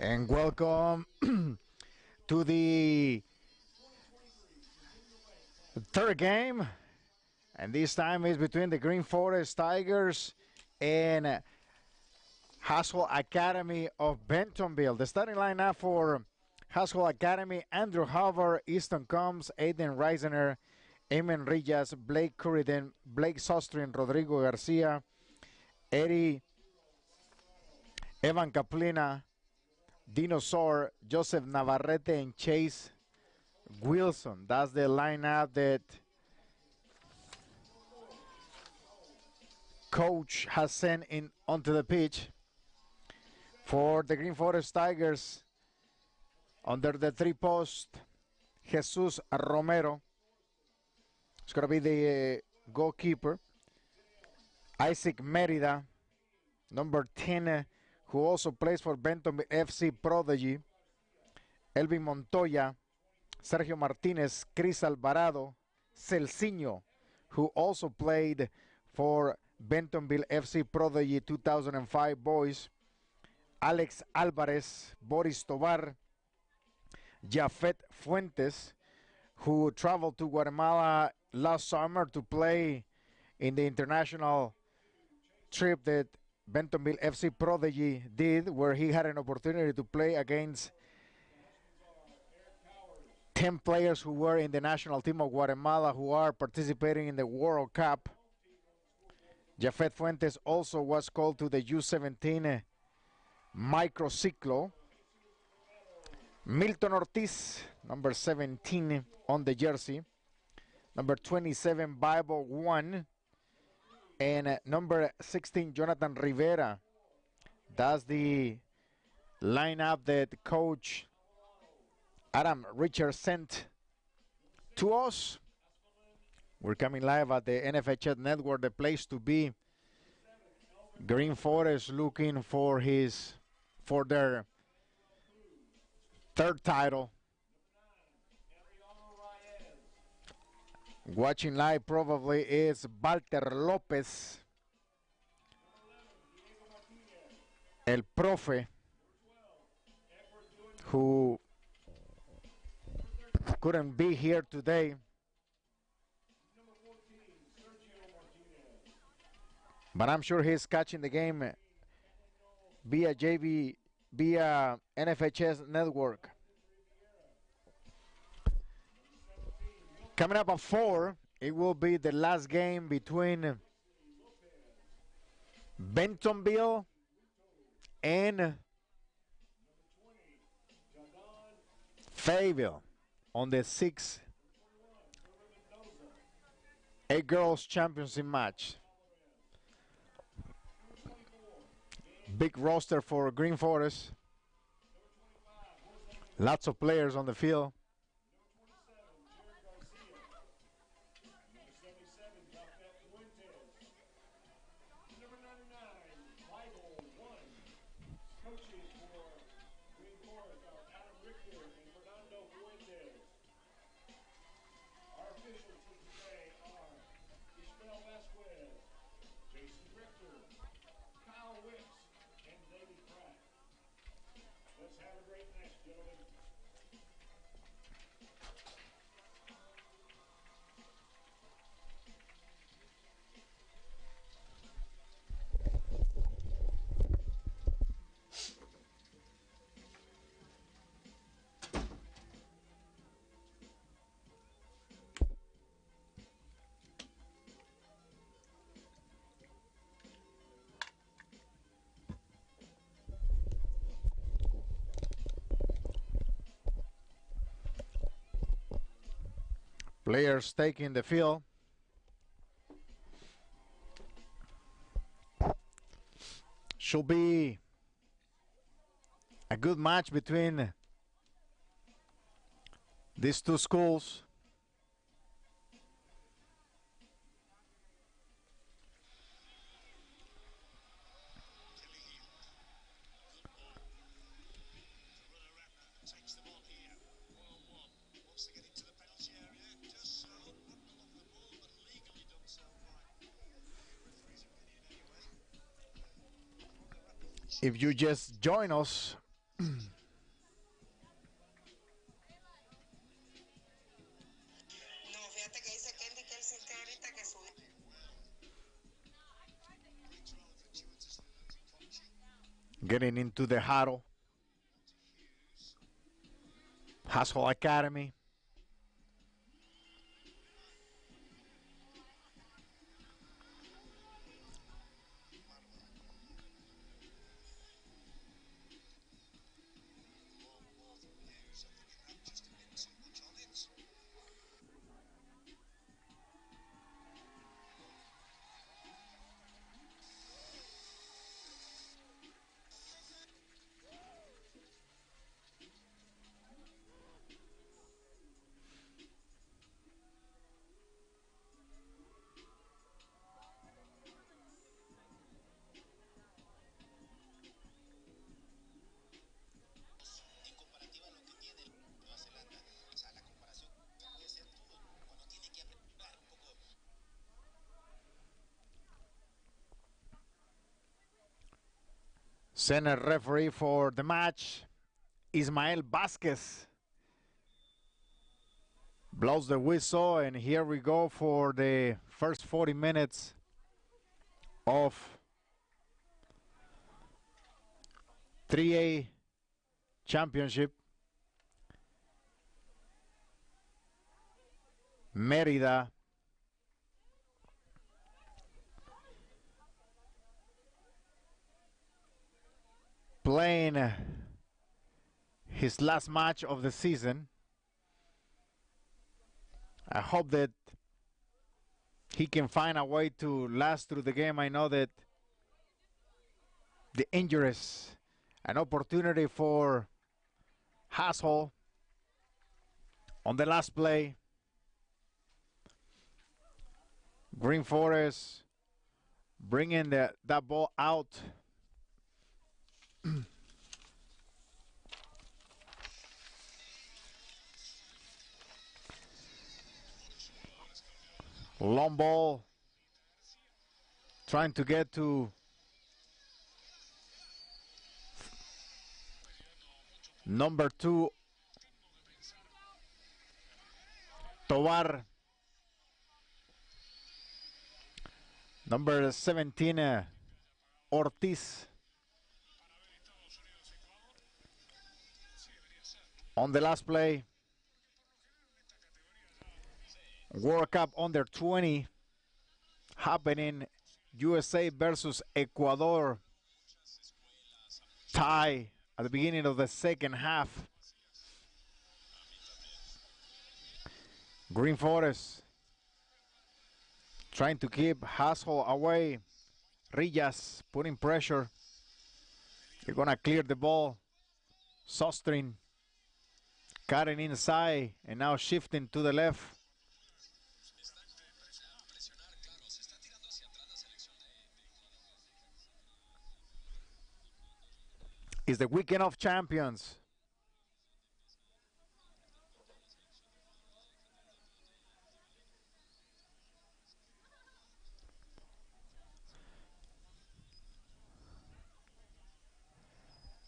And welcome to the third game. And this time is between the Green Forest Tigers and Haas Academy of Bentonville. The starting lineup for Haas Academy: Andrew Hoover, Easton Combs, Aiden Reisener, Eamon Rillas, Blake Curridon, Blake Sostrin, Rodrigo Garcia, Eddie Evan Caplina, Dinosaur, Joseph Navarrete, and Chase Wilson. That's the lineup that coach has sent in onto the pitch for the Green Forest Tigers. Under the three post, Jesus Romero. It's going to be the goalkeeper. Isaac Merida, number 10, who also plays for Bentonville FC Prodigy. Elvin Montoya, Sergio Martinez, Chris Alvarado, Celciño, who also played for Bentonville FC Prodigy 2005 boys. Alex Alvarez, Boris Tobar, Jafet Fuentes, who traveled to Guatemala last summer to play in the international trip that Bentonville FC Prodigy did, where he had an opportunity to play against 10 players who were in the national team of Guatemala who are participating in the World Cup. Jafet Fuentes also was called to the U17 Microciclo. Milton Ortiz, number 17 on the jersey. Number 27, Bible 1. And number 16, Jonathan Rivera. That's the lineup that Coach Adam Richards sent to us. We're coming live at the NFHS Network, the place to be. Green Forest looking for their third title. Watching live probably is Walter Lopez, El Profe, who couldn't be here today. But I'm sure he's catching the game via NFHS Network. Coming up at 4, it will be the last game between Bentonville and Fayetteville on the 6th A Girls Championship match. Big roster for Green Forest. Lots of players on the field. Players taking the field. Should be a good match between these two schools. If you just join us, Getting into the huddle. Haas Academy. Center referee for the match, Ismael Vasquez, blows the whistle, and here we go for the first 40 minutes of 3A Championship. Mérida playing his last match of the season. I hope that he can find a way to last through the game. I know that the injuries, an opportunity for Haas on the last play. Green Forest bringing that ball out. Long ball, trying to get to number 2, Tovar. Number 17, Ortiz. On the last play, World Cup under 20 happening, USA versus Ecuador. Tie at the beginning of the second half. Green Forest trying to keep Hassel away. Rillas putting pressure. They're gonna clear the ball. Sostrin cutting inside and now shifting to the left. It's the weekend of champions.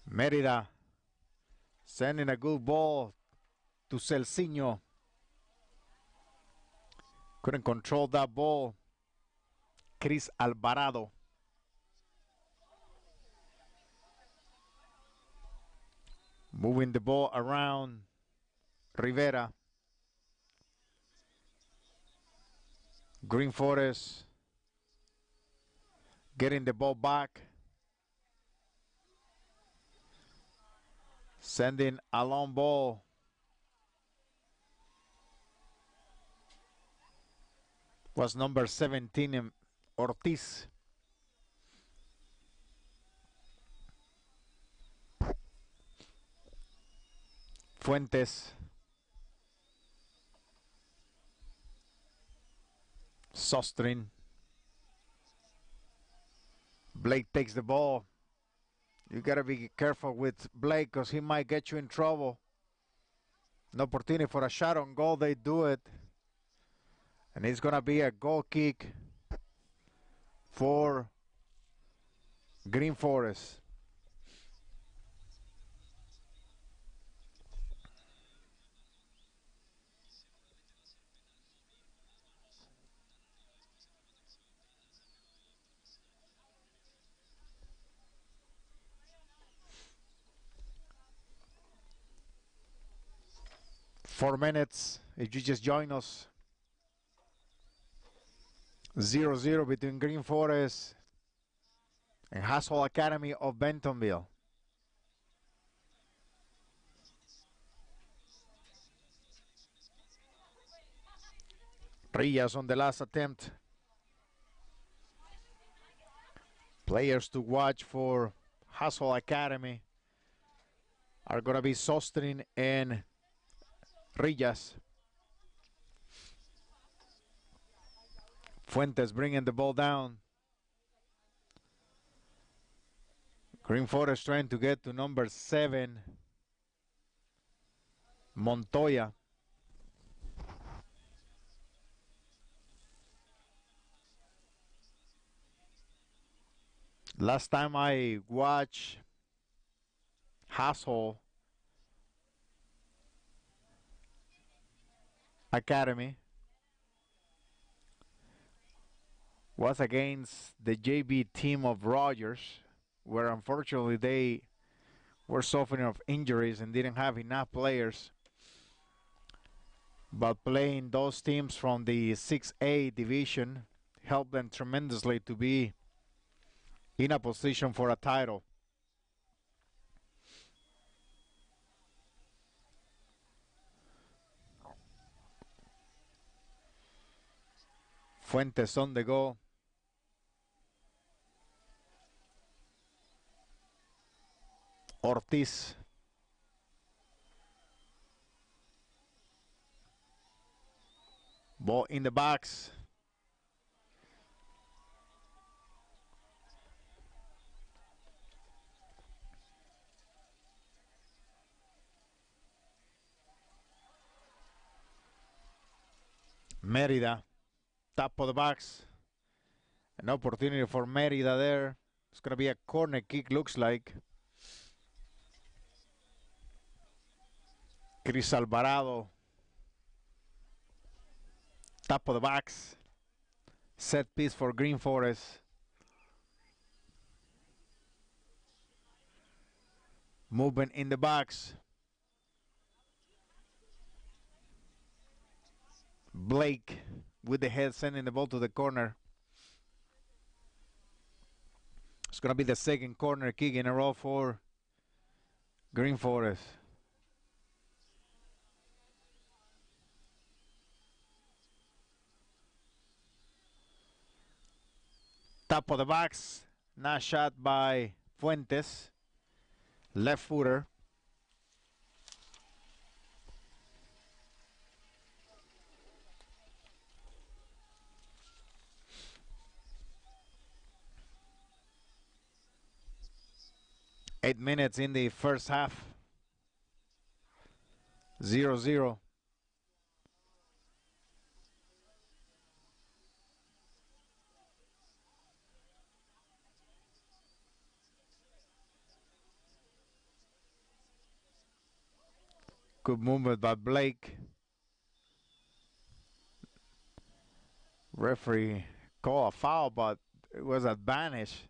Mérida sending a good ball to Celciño. Couldn't control that ball. Chris Alvarado. Moving the ball around Rivera. Green Forest getting the ball back. Sending a long ball. Was number 17, Ortiz. Fuentes. Sostrin. Blake takes the ball. You gotta be careful with Blake because he might get you in trouble. An opportunity for a shot on goal, they do it. And it's gonna be a goal kick for Green Forest. 4 minutes. If you just join us, 0-0 between Green Forest and Haas Academy of Bentonville. Rias on the last attempt. Players to watch for Haas Academy are going to be Sostrin and Rias. Fuentes bringing the ball down. Green Forest trying to get to number 7, Montoya. Last time I watched Hassel Academy was against the JV team of Rogers, where unfortunately they were suffering of injuries and didn't have enough players. But playing those teams from the 6A division helped them tremendously to be in a position for a title. Fuentes on the go. Ortiz. Ball in the box. Merida, top of the box. An opportunity for Merida there. It's going to be a corner kick, looks like. Chris Alvarado, top of the box. Set piece for Green Forest. Movement in the box. Blake with the head sending the ball to the corner. It's going to be the second corner kick in a row for Green Forest. Top of the box. Nice shot by Fuentes. Left footer. Eight minutes in the first half. 0-0. Good movement by Blake. Referee called a foul, but it was advantage.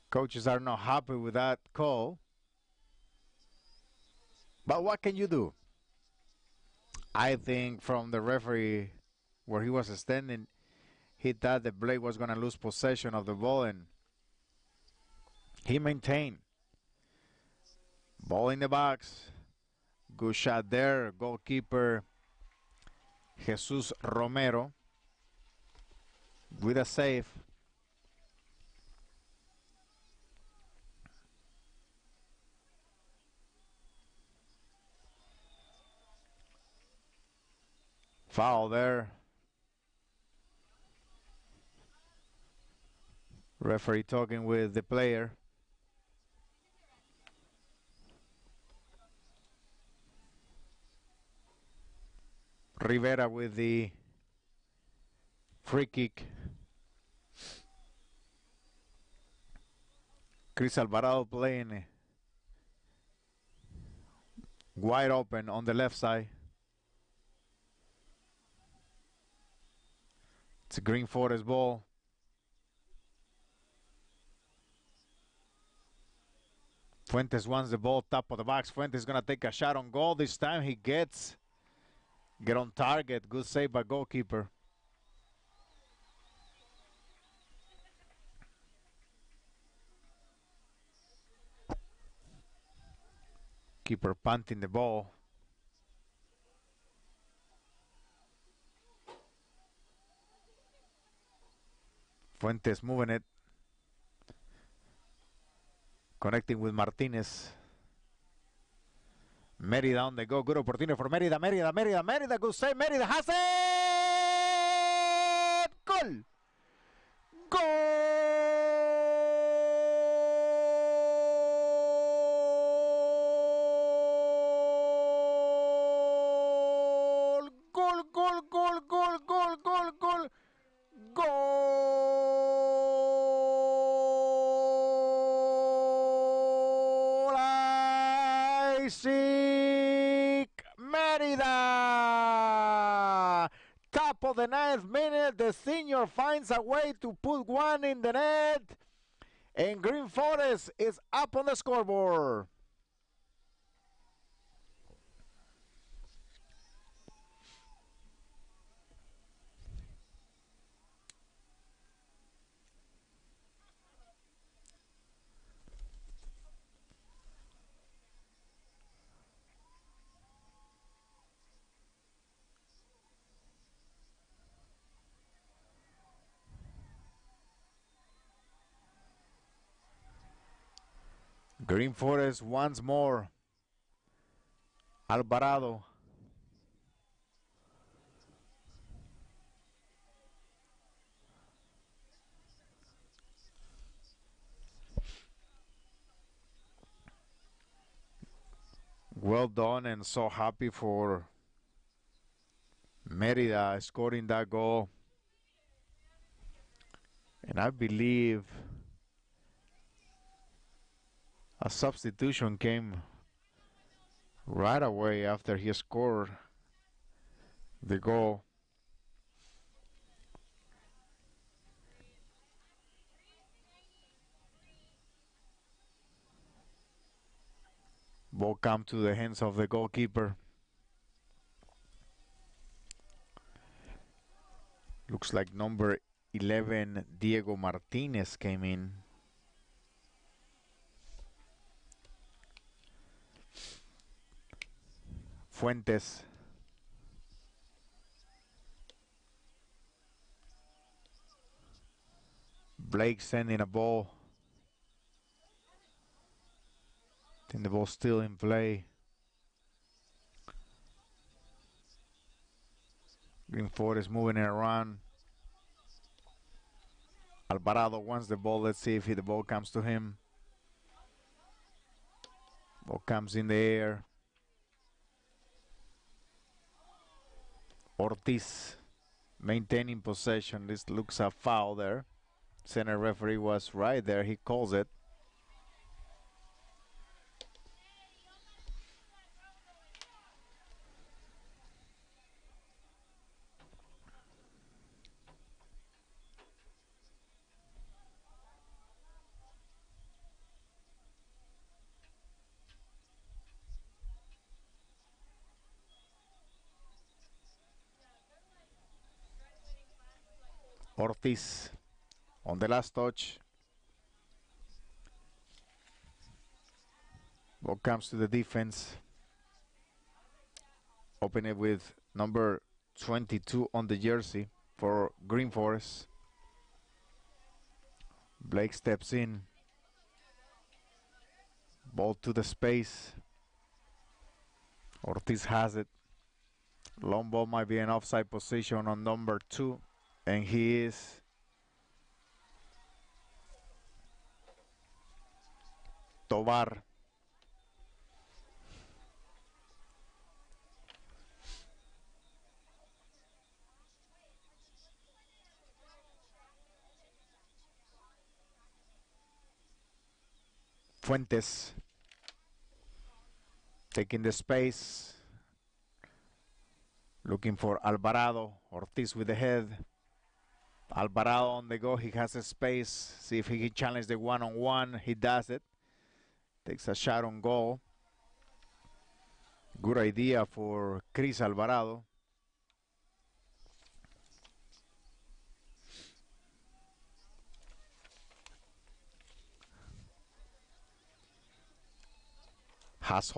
Coaches are not happy with that call. But what can you do? I think from the referee where he was standing, he thought that Blake was going to lose possession of the ball, and he maintained. Ball in the box. Good shot there. Goalkeeper Jesus Romero with a save. Foul there. Referee talking with the player. Rivera with the free kick. Chris Alvarado playing wide open on the left side. It's a Green Forest ball. Fuentes wants the ball, top of the box. Fuentes gonna take a shot on goal. This time he get on target. Good save by goalkeeper. Keeper punting the ball. Fuentes moving it. Connecting with Martinez. Mérida on the go. Good opportunity for Mérida. Mérida. Good save. Mérida has it. Goal. Goal. Isaac Mérida. Top of the 9th minute, the senior finds a way to put one in the net, and Green Forest is up on the scoreboard. Green Forest once more. Alvarado. Well done, and so happy for Mérida scoring that goal. And I believe a substitution came right away after he scored the goal. Ball come to the hands of the goalkeeper. Looks like number 11, Diego Martinez, came in. Fuentes. Blake sending a ball. I think the ball's still in play. Green Forest moving it around. Alvarado wants the ball. Let's see if the ball comes to him. Ball comes in the air. Ortiz maintaining possession. This looks a foul there. Center referee was right there. He calls it. Ortiz on the last touch. Ball comes to the defense. Open it with number 22 on the jersey for Green Forest. Blake steps in. Ball to the space. Ortiz has it. Long ball might be an offside position on number 2. And he is. Tovar. Fuentes. Taking the space. Looking for Alvarado. Ortiz with the head. Alvarado on the go. He has a space. See if he can challenge the one-on-one. He does it. Takes a shot on goal. Good idea for Chris Alvarado. Haas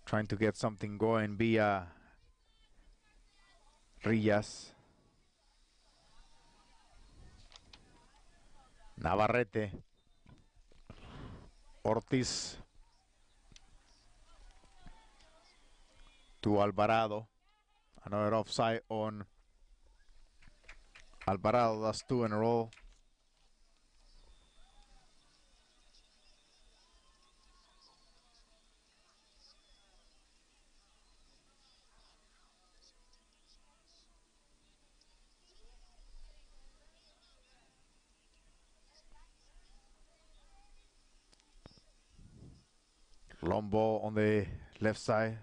trying to get something going via Rillas. Navarrete. Ortiz. To Alvarado. Another offside on Alvarado. That's 2 in a row. Long ball on the left side.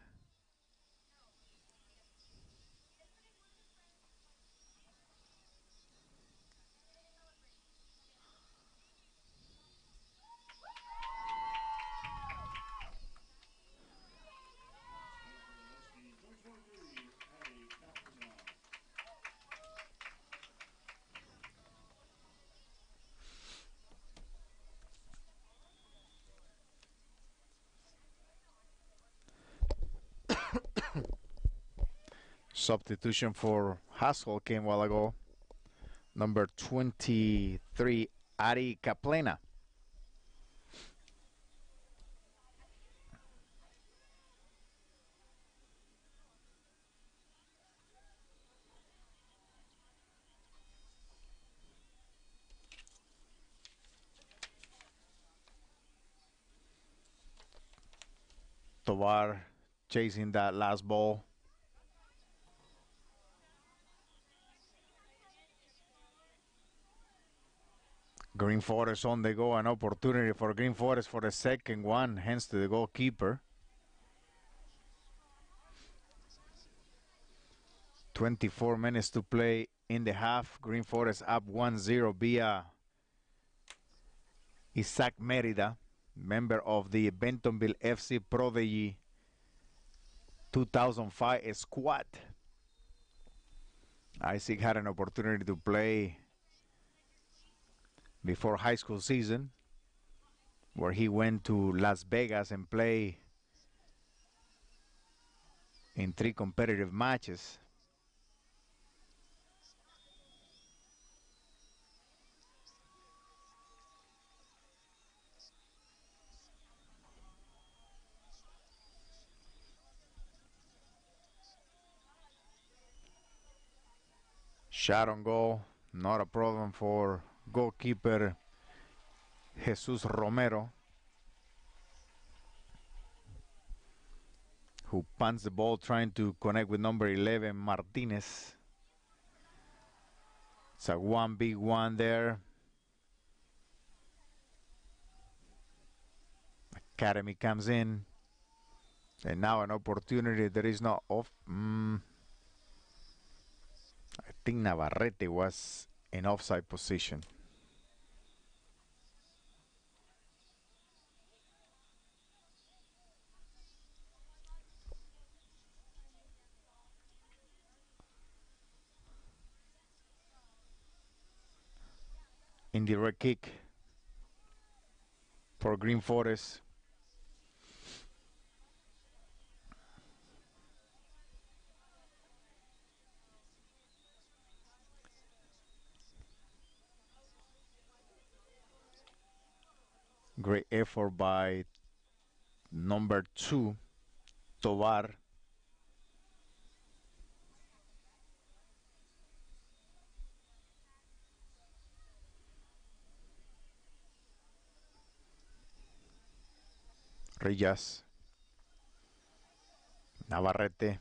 Substitution for Haskell came a while ago. Number 23, Ari Kaplena. Tovar chasing that last ball. Green Forest on the go. An opportunity for Green Forest for the second one, hence to the goalkeeper. 24 minutes to play in the half. Green Forest up 1-0 via Isaac Merida, member of the Bentonville FC Prodigy 2005 squad. Isaac had an opportunity to play before high school season, where he went to Las Vegas and played in 3 competitive matches. Shot on goal, not a problem for goalkeeper Jesus Romero, who punts the ball trying to connect with number 11 Martinez. It's a 1v1 there. Academy comes in, and now an opportunity that is not off. I think Navarrete was in offside position. Indirect kick for Green Forest. Great effort by number 2, Tovar. Rillas. Navarrete.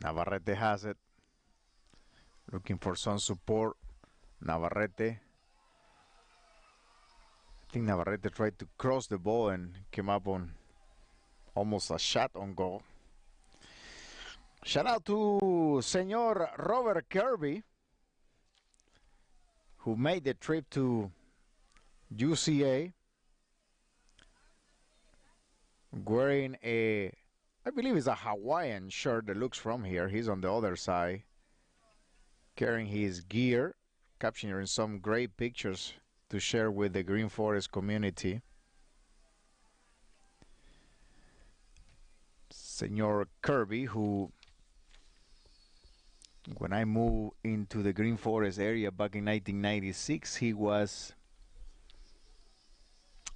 Navarrete has it. Looking for some support. Navarrete. I think Navarrete tried to cross the ball and came up on almost a shot on goal. Shout out to Senor Robert Kirby, who made the trip to UCA wearing a, I believe it's a Hawaiian shirt that looks from here. He's on the other side, carrying his gear, capturing some great pictures to share with the Green Forest community. Senor Kirby, who, when I moved into the Green Forest area back in 1996, he was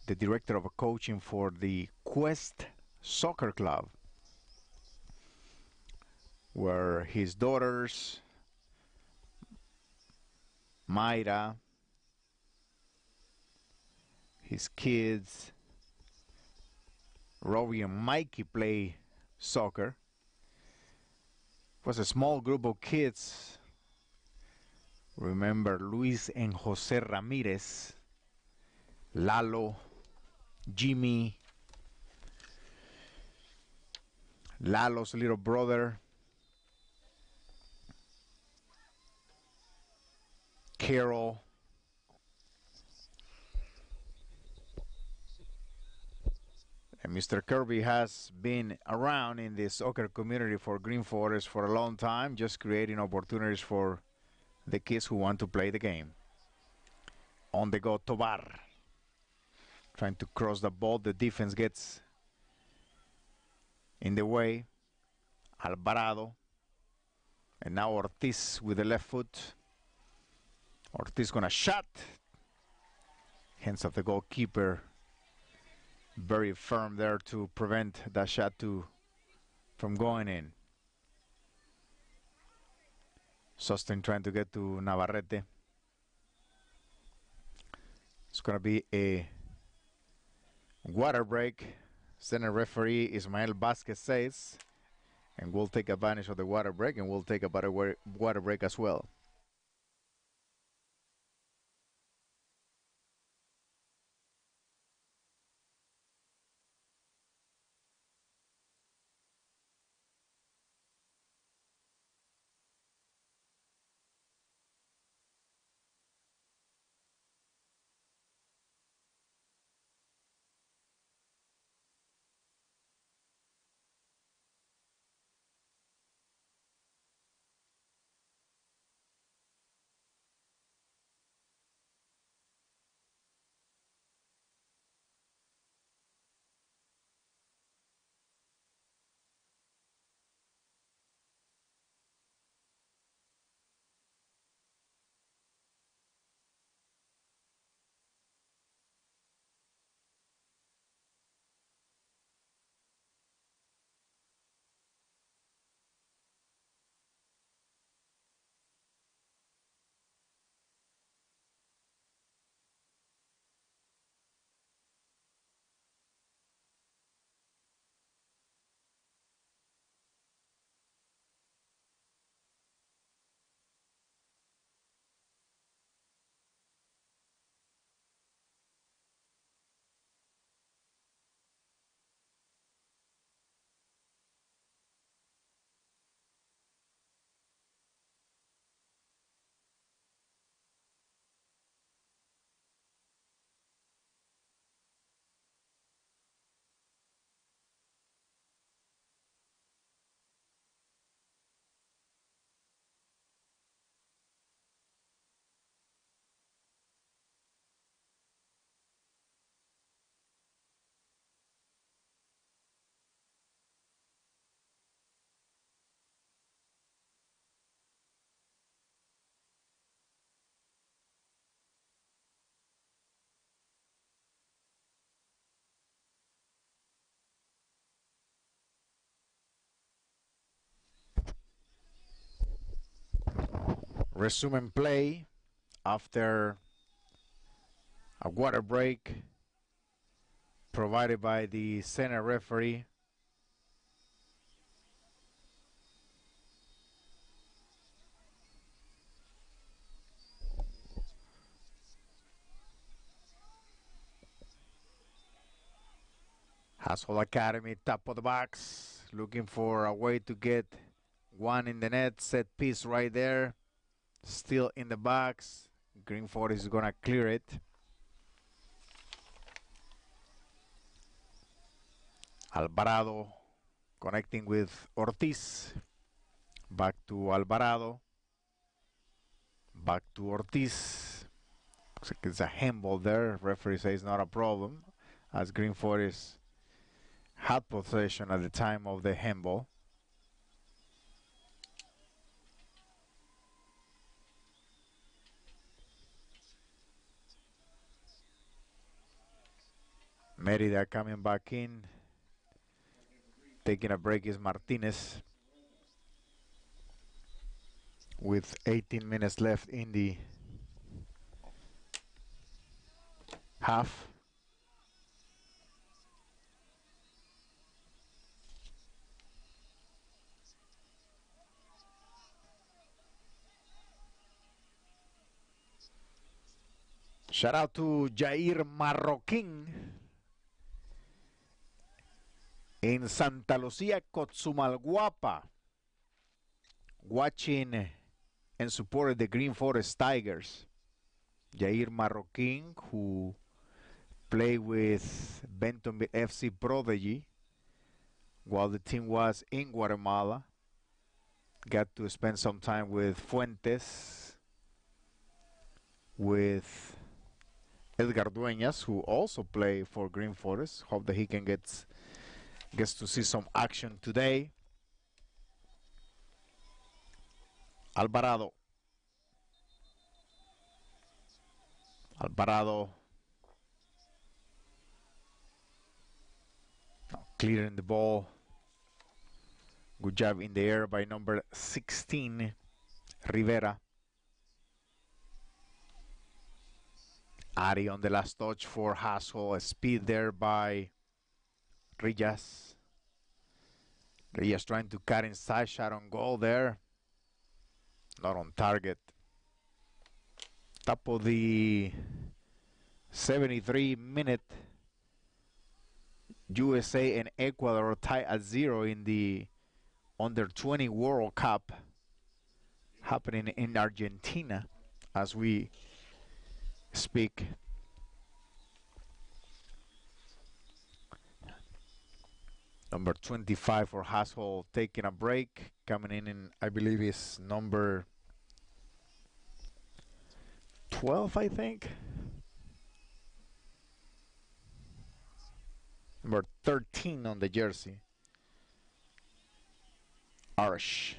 the director of coaching for the Quest Soccer Club, where his daughters, Mayra, his kids, Robbie and Mikey, play soccer. It was a small group of kids. Remember Luis and Jose Ramirez, Lalo, Jimmy, Lalo's little brother, Carol, and Mr. Kirby has been around in the soccer community for Green Forest for a long time, just creating opportunities for the kids who want to play the game. On the go, Tobar, trying to cross the ball. The defense gets in the way. Alvarado, and now Ortiz with the left foot. Ortiz gonna shot. Hands of the goalkeeper very firm there to prevent that shot from going in. Sustin trying to get to Navarrete. It's gonna be a water break. Center referee Ismael Vasquez says, and we'll take advantage of the water break, and we'll take about a water break as well. Resuming play after a water break provided by the center referee. Haas Academy, top of the box, looking for a way to get One in the net, set piece right there. Still in the box. Green Forest is gonna clear it. Alvarado connecting with Ortiz. Back to Alvarado. Back to Ortiz. Looks like it's a handball there. Referee says not a problem, as Green Forest had possession at the time of the handball. Merida coming back in. Taking a break is Martinez. With 18 minutes left in the half. Shout out to Jair Marroquín in Santa Lucia, Cotzumalguapa, watching and supported the Green Forest Tigers. Jair Marroquín, who played with Bentonville FC Prodigy while the team was in Guatemala. Got to spend some time with Fuentes, with Edgar Dueñas, who also played for Green Forest. Hope that he can gets to see some action today. Alvarado. Clearing the ball. Good job in the air by number 16, Rivera. Ari on the last touch for Hassel. A speed there by Rijas. Rijas trying to cut inside, shot on goal there. Not on target. Top of the 73-minute. USA and Ecuador tie at 0 in the Under 20 World Cup happening in Argentina as we speak. Number 25 for Hassel taking a break. Coming in I believe is number 12, I think. Number 13 on the jersey. Arsh.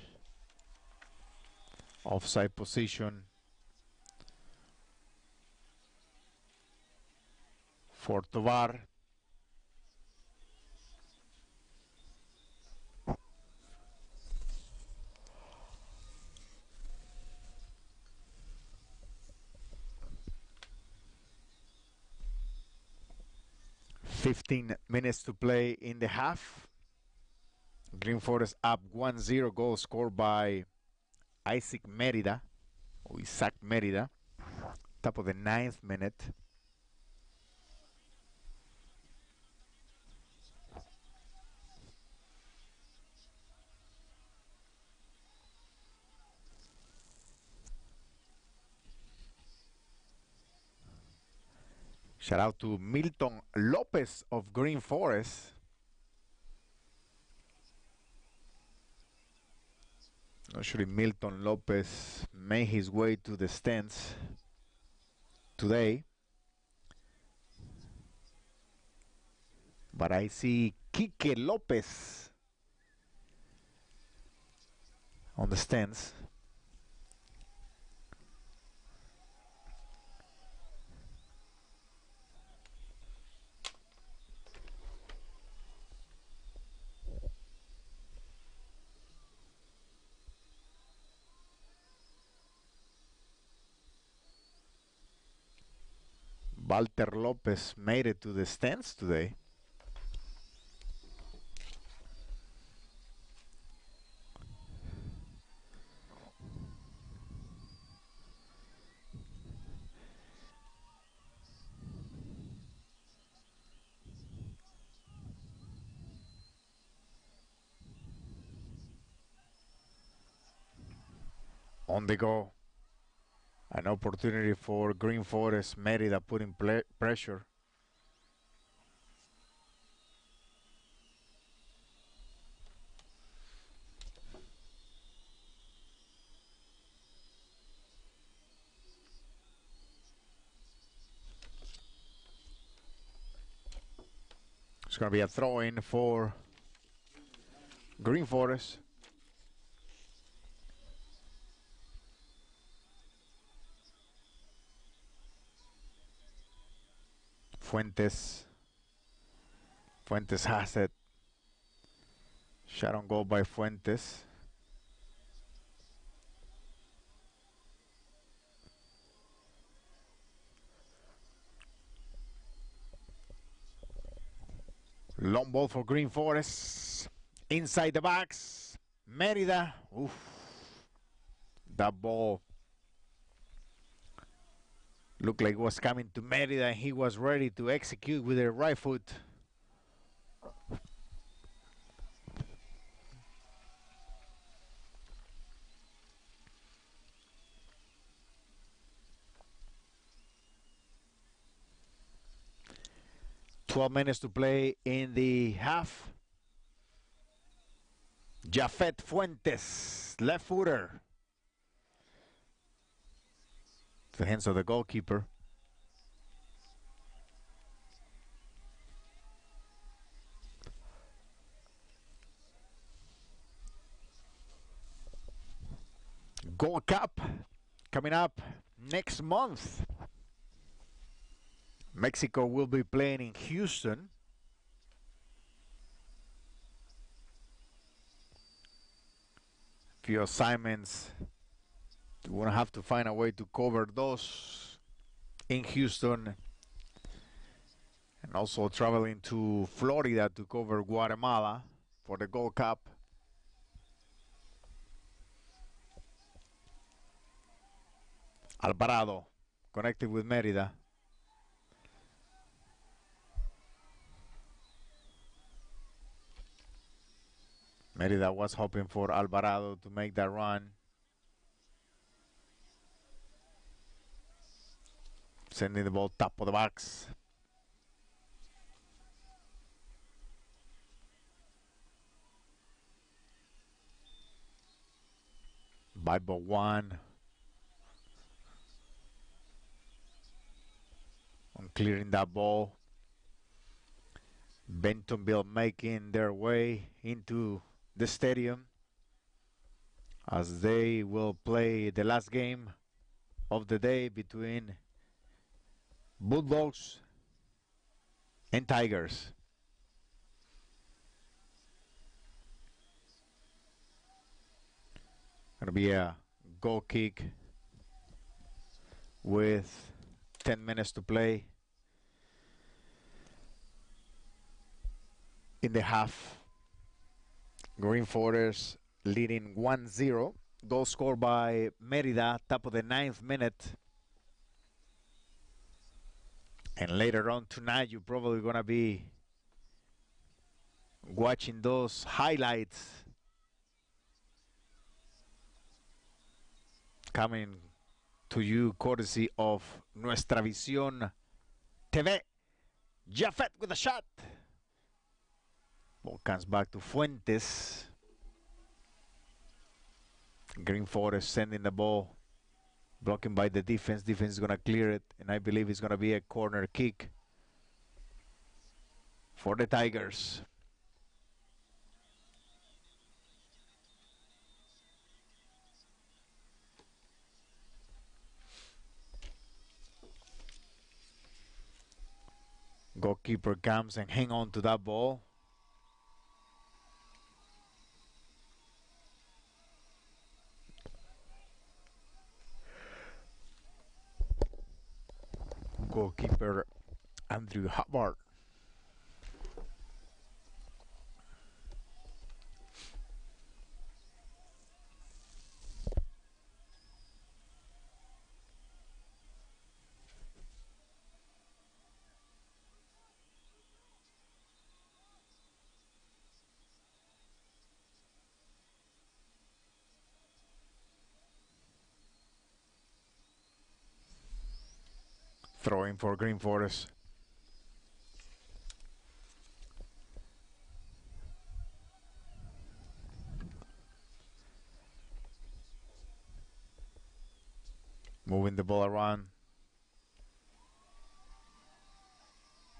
Offside position for Tovar. .15 minutes to play in the half. Green Forest up 1-0. Goal scored by Isaac Merida. Top of the 9th minute. Shout out to Milton Lopez of Green Forest. Not sure if Milton Lopez made his way to the stands today. But I see Quique Lopez on the stands. Walter Lopez made it to the stands today. on the go. An opportunity for Green Forest. Merida putting pressure. It's going to be a throw-in for Green Forest. Fuentes has it. Shot on goal by Fuentes. Long ball for Green Forest. Inside the box. Merida. Oof. That ball looked like it was coming to Merida, and he was ready to execute with the right foot. "12 minutes to play in the half. Jafet Fuentes, left footer. The hands of the goalkeeper. Gold Cup coming up next month. Mexico will be playing in Houston. Few assignments. We're going to have to find a way to cover those in Houston. And also traveling to Florida to cover Guatemala for the Gold Cup. Alvarado connected with Merida. Merida was hoping for Alvarado to make that run. Sending the ball top of the box. Bible 1. On clearing that ball. Bentonville making their way into the stadium as they will play the last game of the day between Bulldogs and Tigers. Gonna be a goal kick with 10 minutes to play in the half. Green Forest leading 1-0. Goal scored by Merida, top of the 9th minute. And later on tonight, you're probably going to be watching those highlights coming to you courtesy of Nuestra Visión TV. Jafet with a shot. Ball comes back to Fuentes. Green Forest sending the ball. Blocking by the defense. Defense is going to clear it. And I believe it's going to be a corner kick for the Tigers. Goalkeeper comes and hang on to that ball. Goalkeeper Andrew Hubbard. Throwing for Green Forest. Moving the ball around.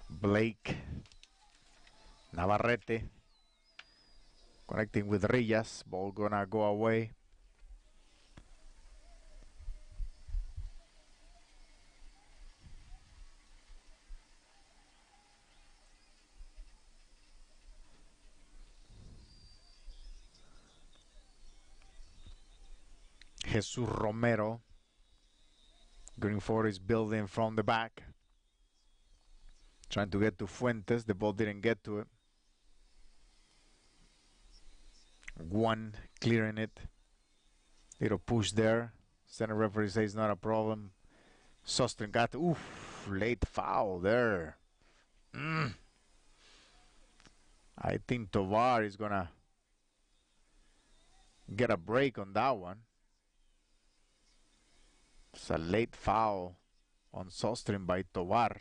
Blake. Navarrete. Connecting with Rillas. Ball gonna go away. Jesus Romero. Green Forest building from the back. Trying to get to Fuentes. The ball didn't get to it. One clearing it. Little push there. Center referee says not a problem. Sostrin got, oof, late foul there. I think Tovar is gonna get a break on that one. It's a late foul on Sostrin by Tovar.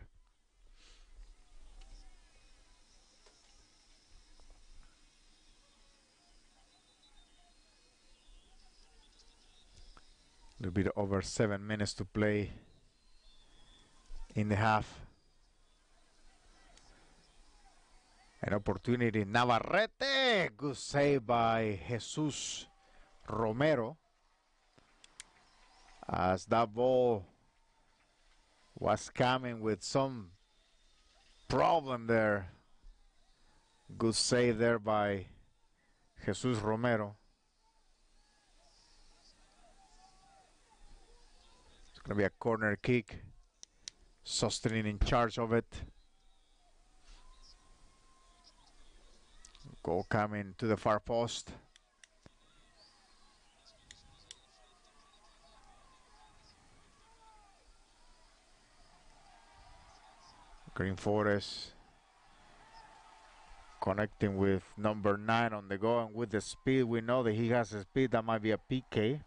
A little bit over 7 minutes to play in the half. An opportunity. Navarrete. Good save by Jesus Romero. As that ball was coming with some problem there. Good save there by Jesus Romero. It's going to be a corner kick. Sostrin in charge of it. Goal coming to the far post. Green Forest connecting with number 9 on the go, and with the speed, we know that he has a speed. That might be a PK.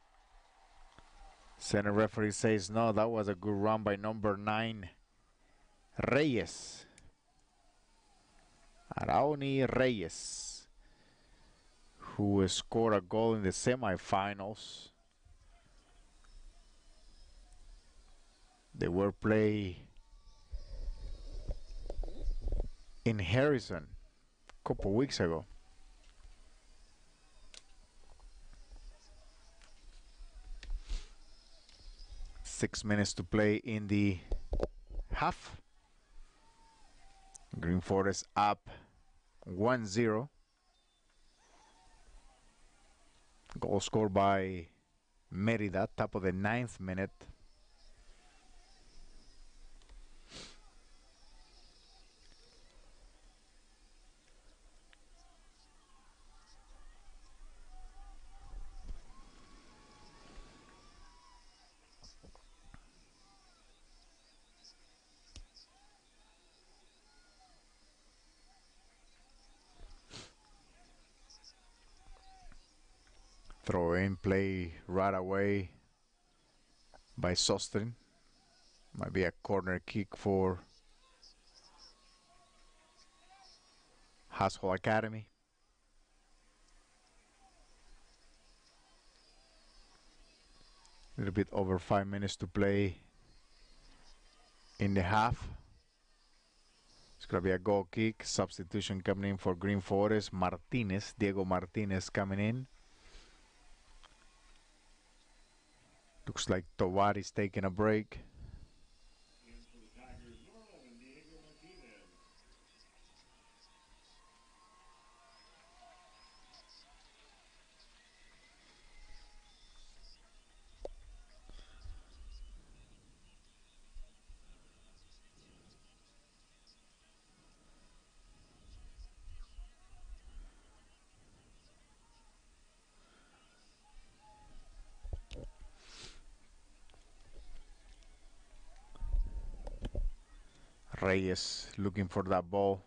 Center referee says no, that was a good run by number 9, Reyes. Arauni Reyes, who scored a goal in the semifinals. They were played in Harrison a couple weeks ago. Six minutes to play in the half. Green Forest up 1-0. Goal scored by Merida, top of the 9th minute. Throw in play right away by Sostrin. Might be a corner kick for Haas Academy. A little bit over 5 minutes to play in the half. It's going to be a goal kick. Substitution coming in for Green Forest. Martinez, Diego Martinez coming in. Looks like Tovar is taking a break. Reyes looking for that ball.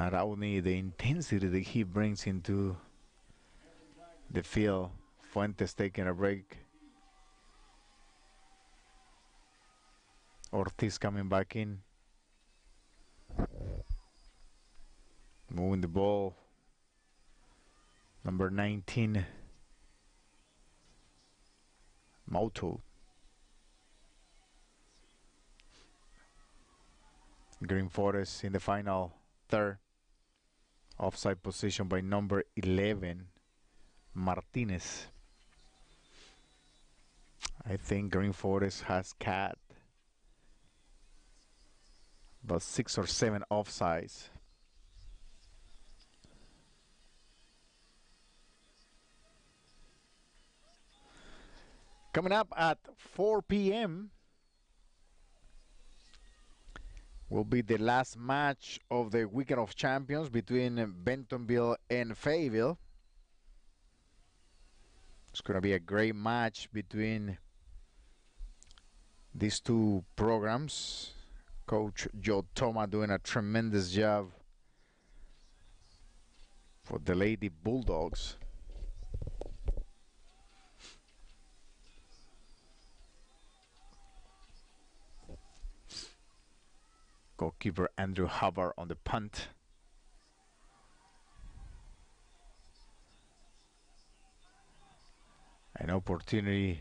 Not only the intensity that he brings into the field. Fuentes taking a break. Ortiz coming back in. Moving the ball. Number 19. Moto. Green Forest in the final third. Offside position by number 11. Martinez. I think Green Forest has cat about 6 or 7 offsides. Coming up at 4 p.m. will be the last match of the Weekend of Champions between Bentonville and Fayetteville. It's going to be a great match between these two programs. Coach Joe Toma doing a tremendous job for the Lady Bulldogs. Goalkeeper Andrew Hubbard on the punt. An opportunity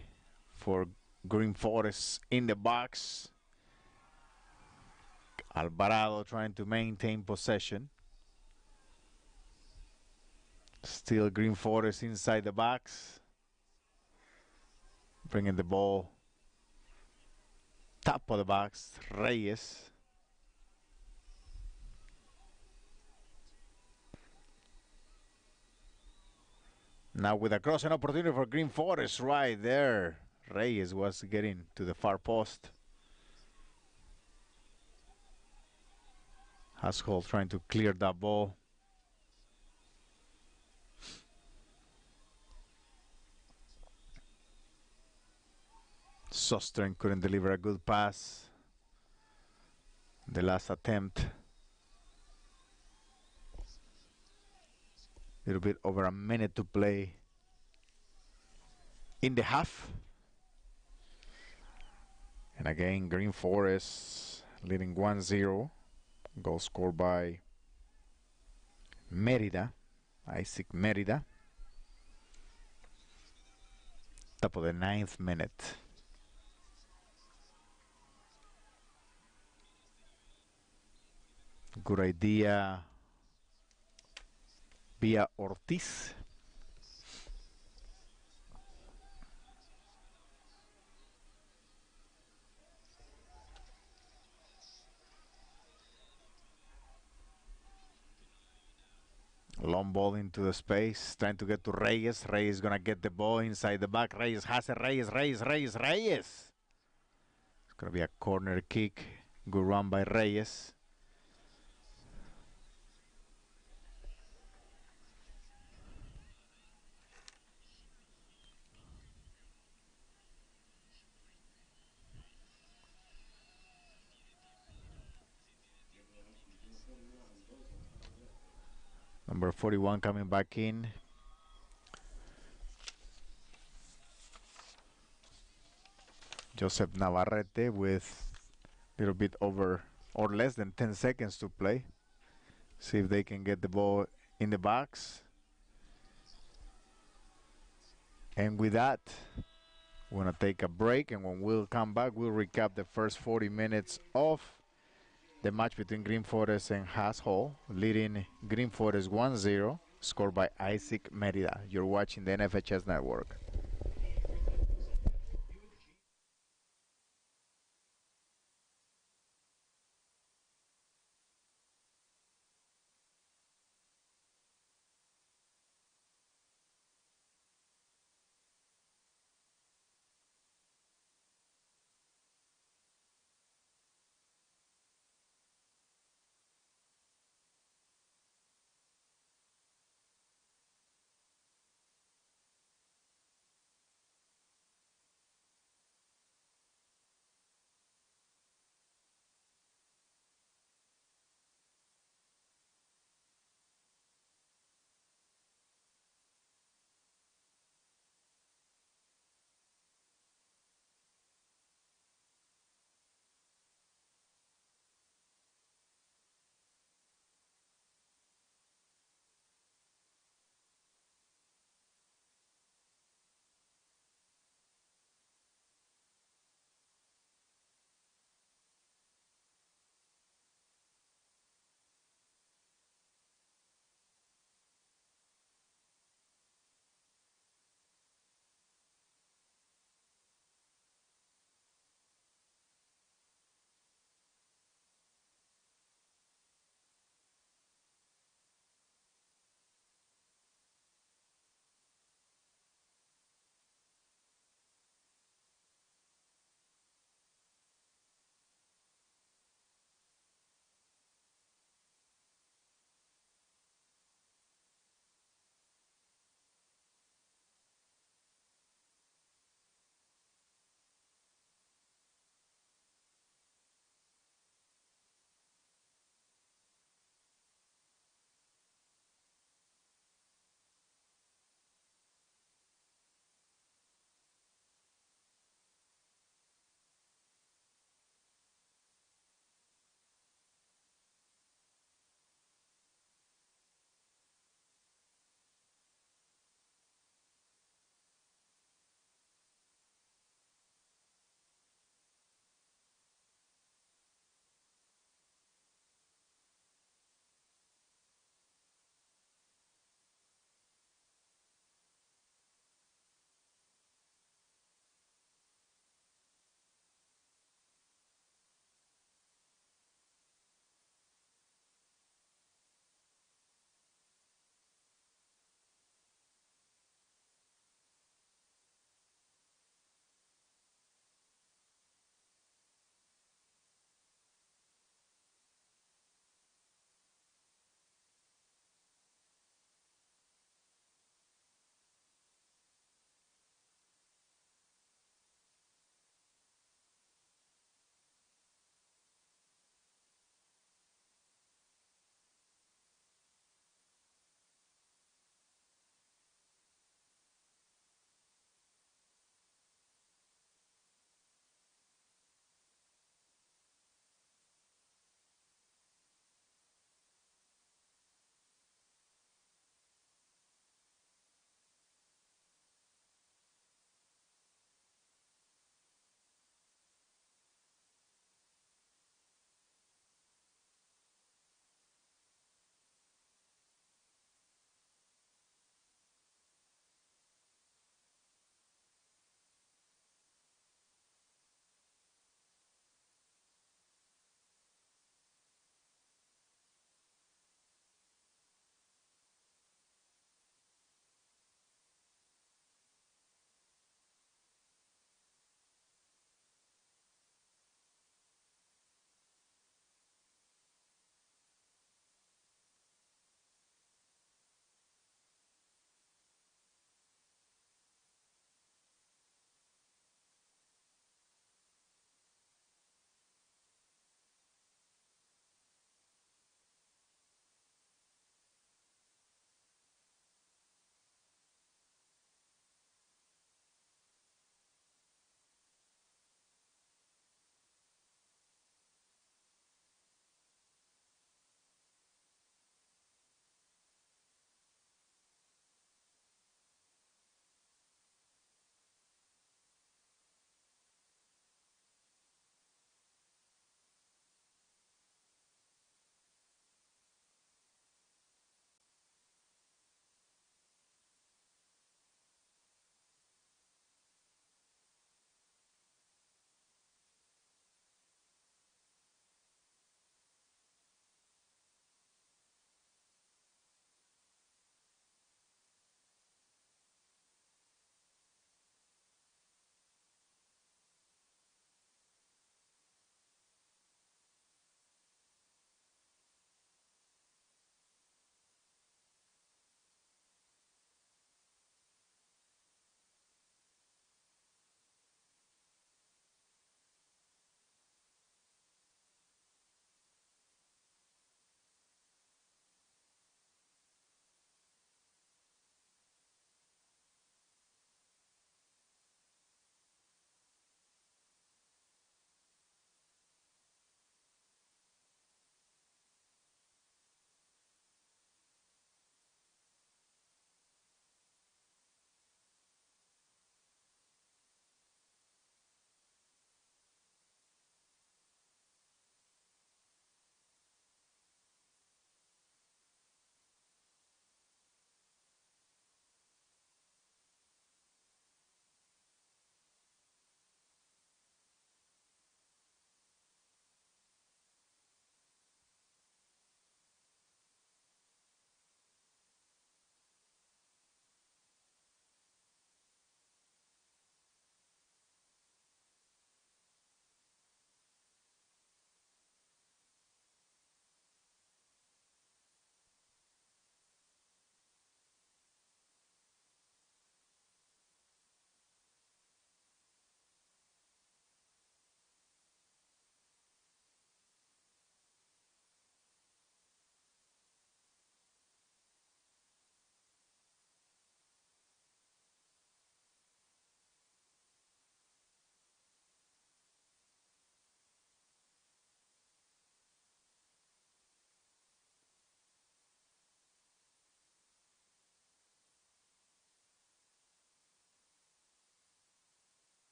for Green Forest in the box. Alvarado trying to maintain possession. Still Green Forest inside the box. Bringing the ball top of the box. Reyes. Now with a crossing opportunity for Green Forest right there. Reyes was getting to the far post. Haskell trying to clear that ball. Sostern couldn't deliver a good pass. The last attempt. A little bit over a minute to play in the half. And again, Green Forest leading 1-0. Goal scored by Merida, Isaac Merida. Top of the 9th minute. Good idea via Ortiz. Long ball into the space, trying to get to Reyes. Reyes gonna get the ball inside the back. Reyes has it. Reyes. It's gonna be a corner kick. Good run by Reyes. Number 41 coming back in. Joseph Navarrete with a little bit over or less than 10 seconds to play. See if they can get the ball in the box. And with that, we're going to take a break. And when we'll come back, we'll recap the first 40 minutes of the match between Green Forest and Haas Hall, leading Green Forest 1-0, scored by Isaac Merida. You're watching the NFHS Network.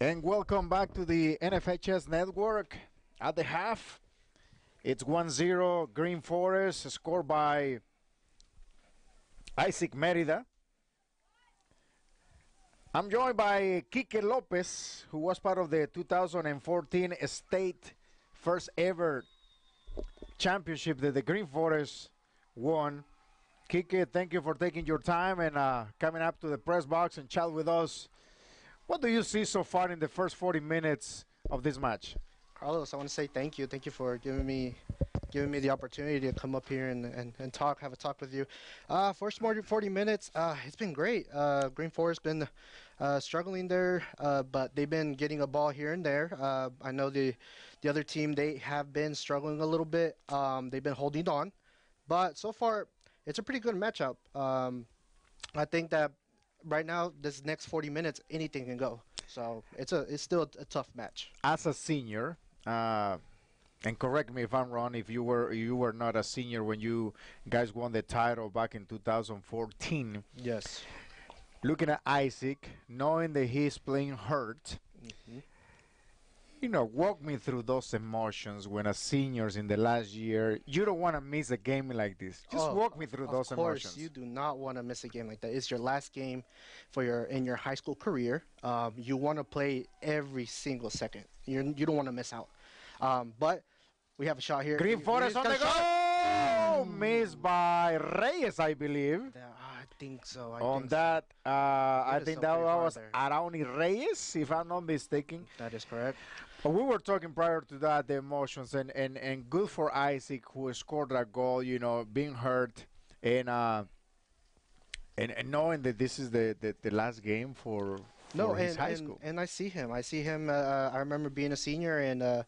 And welcome back to the NFHS Network. At the half, it's 1-0 Green Forest, scored by Isaac Merida. I'm joined by Quique Lopez, who was part of the 2014 state first ever championship that the Green Forest won. Quique, thank you for taking your time and coming up to the press box and chat with us. What do you see so far in the first 40 minutes of this match? Carlos, I want to say thank you. Thank you for giving me the opportunity to come up here and talk, have a talk with you. First 40 minutes, it's been great. Green Forest been struggling there, but they've been getting a ball here and there. I know the other team, they have been struggling a little bit. They've been holding on, but so far it's a pretty good matchup. I think that right now, this next 40 minutes, anything can go. So it's still a tough match. As a senior, and correct me if I'm wrong, if you were not a senior when you guys won the title back in 2014. Yes. Looking at Isaac, knowing that he's playing hurt, walk me through those emotions when a senior's in the last year. You don't want to miss a game like this. Just walk me through those emotions. Of course, you do not want to miss a game like that. It's your last game in your high school career. You want to play every single second. You don't want to miss out. But we have a shot here. Green Forest on the goal! Missed by Reyes, I believe. I think so. I think that was Arauni Reyes, if I'm not mistaken. That is correct. But we were talking prior to that, the emotions, and good for Isaac, who scored that goal, being hurt, and knowing that this is the last game for his high school. And I see him. I remember being a senior, and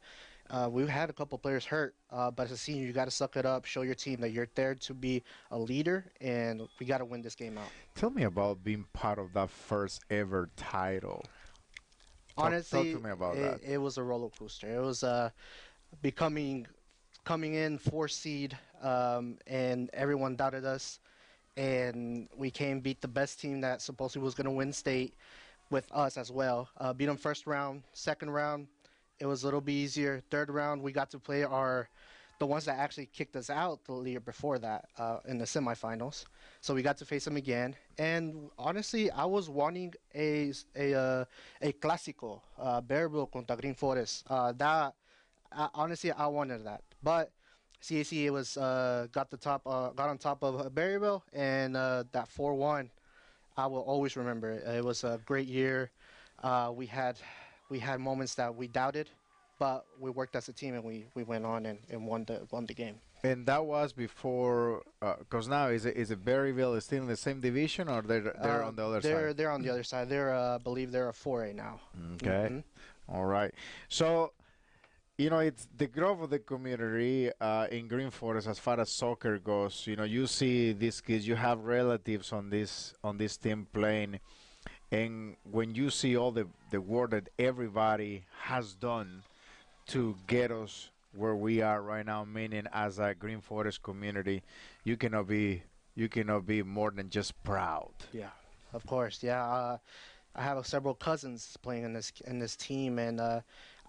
we had a couple players hurt. But as a senior, you got to suck it up, show your team that you're there to be a leader, and we got to win this game out. Tell me about being part of that first ever title. Honestly, talk to me about that. It was a roller coaster. It was coming in 4 seed, and everyone doubted us, and we beat the best team that supposedly was going to win state with us as well. Beat them first round. Second round, it was a little bit easier. Third round, we got to play the ones that actually kicked us out the year before that in the semifinals. So we got to face them again. And honestly, I was wanting a clásico, Bearville contra Green Forest. Honestly, I wanted that. But CAC got on top of Berryville, and that 4-1, I will always remember it. It was a great year. We had moments that we doubted, but we worked as a team, and we went on and won the game. And that was before, because now is it Berryville is still in the same division, or they're on the other side? They're on the other side. I believe they're a 4A now. Okay, all right. So, it's the growth of the community in Green Forest as far as soccer goes. You see these kids, you have relatives on this team playing, and when you see all the work that everybody has done to get us where we are right now, meaning as a Green Forest community, you cannot be more than just proud. Yeah, of course. Yeah, I have several cousins playing in this team, and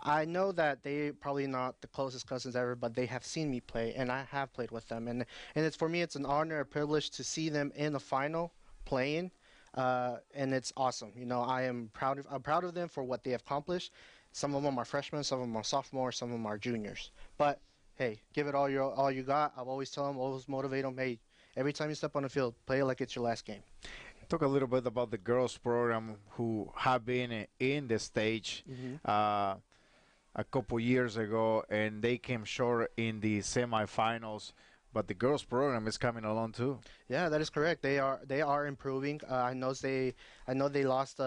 I know that they probably not the closest cousins ever, but they have seen me play, and I have played with them, and it's for me, it's an honor, a privilege to see them in the final playing, and it's awesome. I'm proud of them for what they have accomplished. Some of them are freshmen, some of them are sophomores, some of them are juniors. But hey, give it all you got. I've always tell them, always motivate them. Hey, every time you step on the field, play it like it's your last game. Talk a little bit about the girls program who have been in the stage a couple years ago, and they came short in the semifinals. But the girls program is coming along too. Yeah, that is correct. They are improving. I know they lost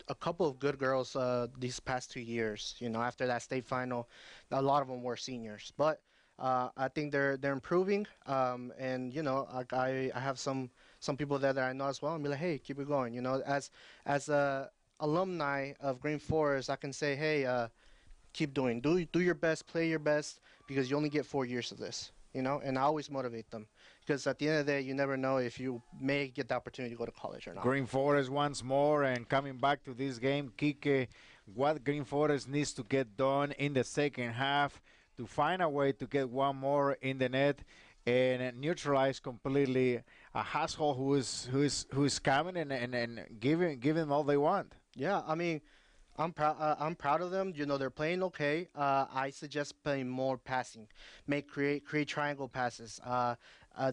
a couple of good girls these past 2 years. After that state final, a lot of them were seniors. But I think they're improving. And I have some people there that I know as well, and be like, hey, keep it going. As a alumni of Green Forest, I can say, hey, keep doing. Do your best, play your best, because you only get 4 years of this. And I always motivate them, because at the end of the day, you never know if you may get the opportunity to go to college or not. Green Forest once more, and coming back to this game, Quique, what Green Forest needs to get done in the second half to find a way to get one more in the net and neutralize completely a household who is coming and giving them all they want. Yeah, I mean, I'm proud. I'm proud of them. You know, they're playing okay. I suggest playing more passing, create triangle passes.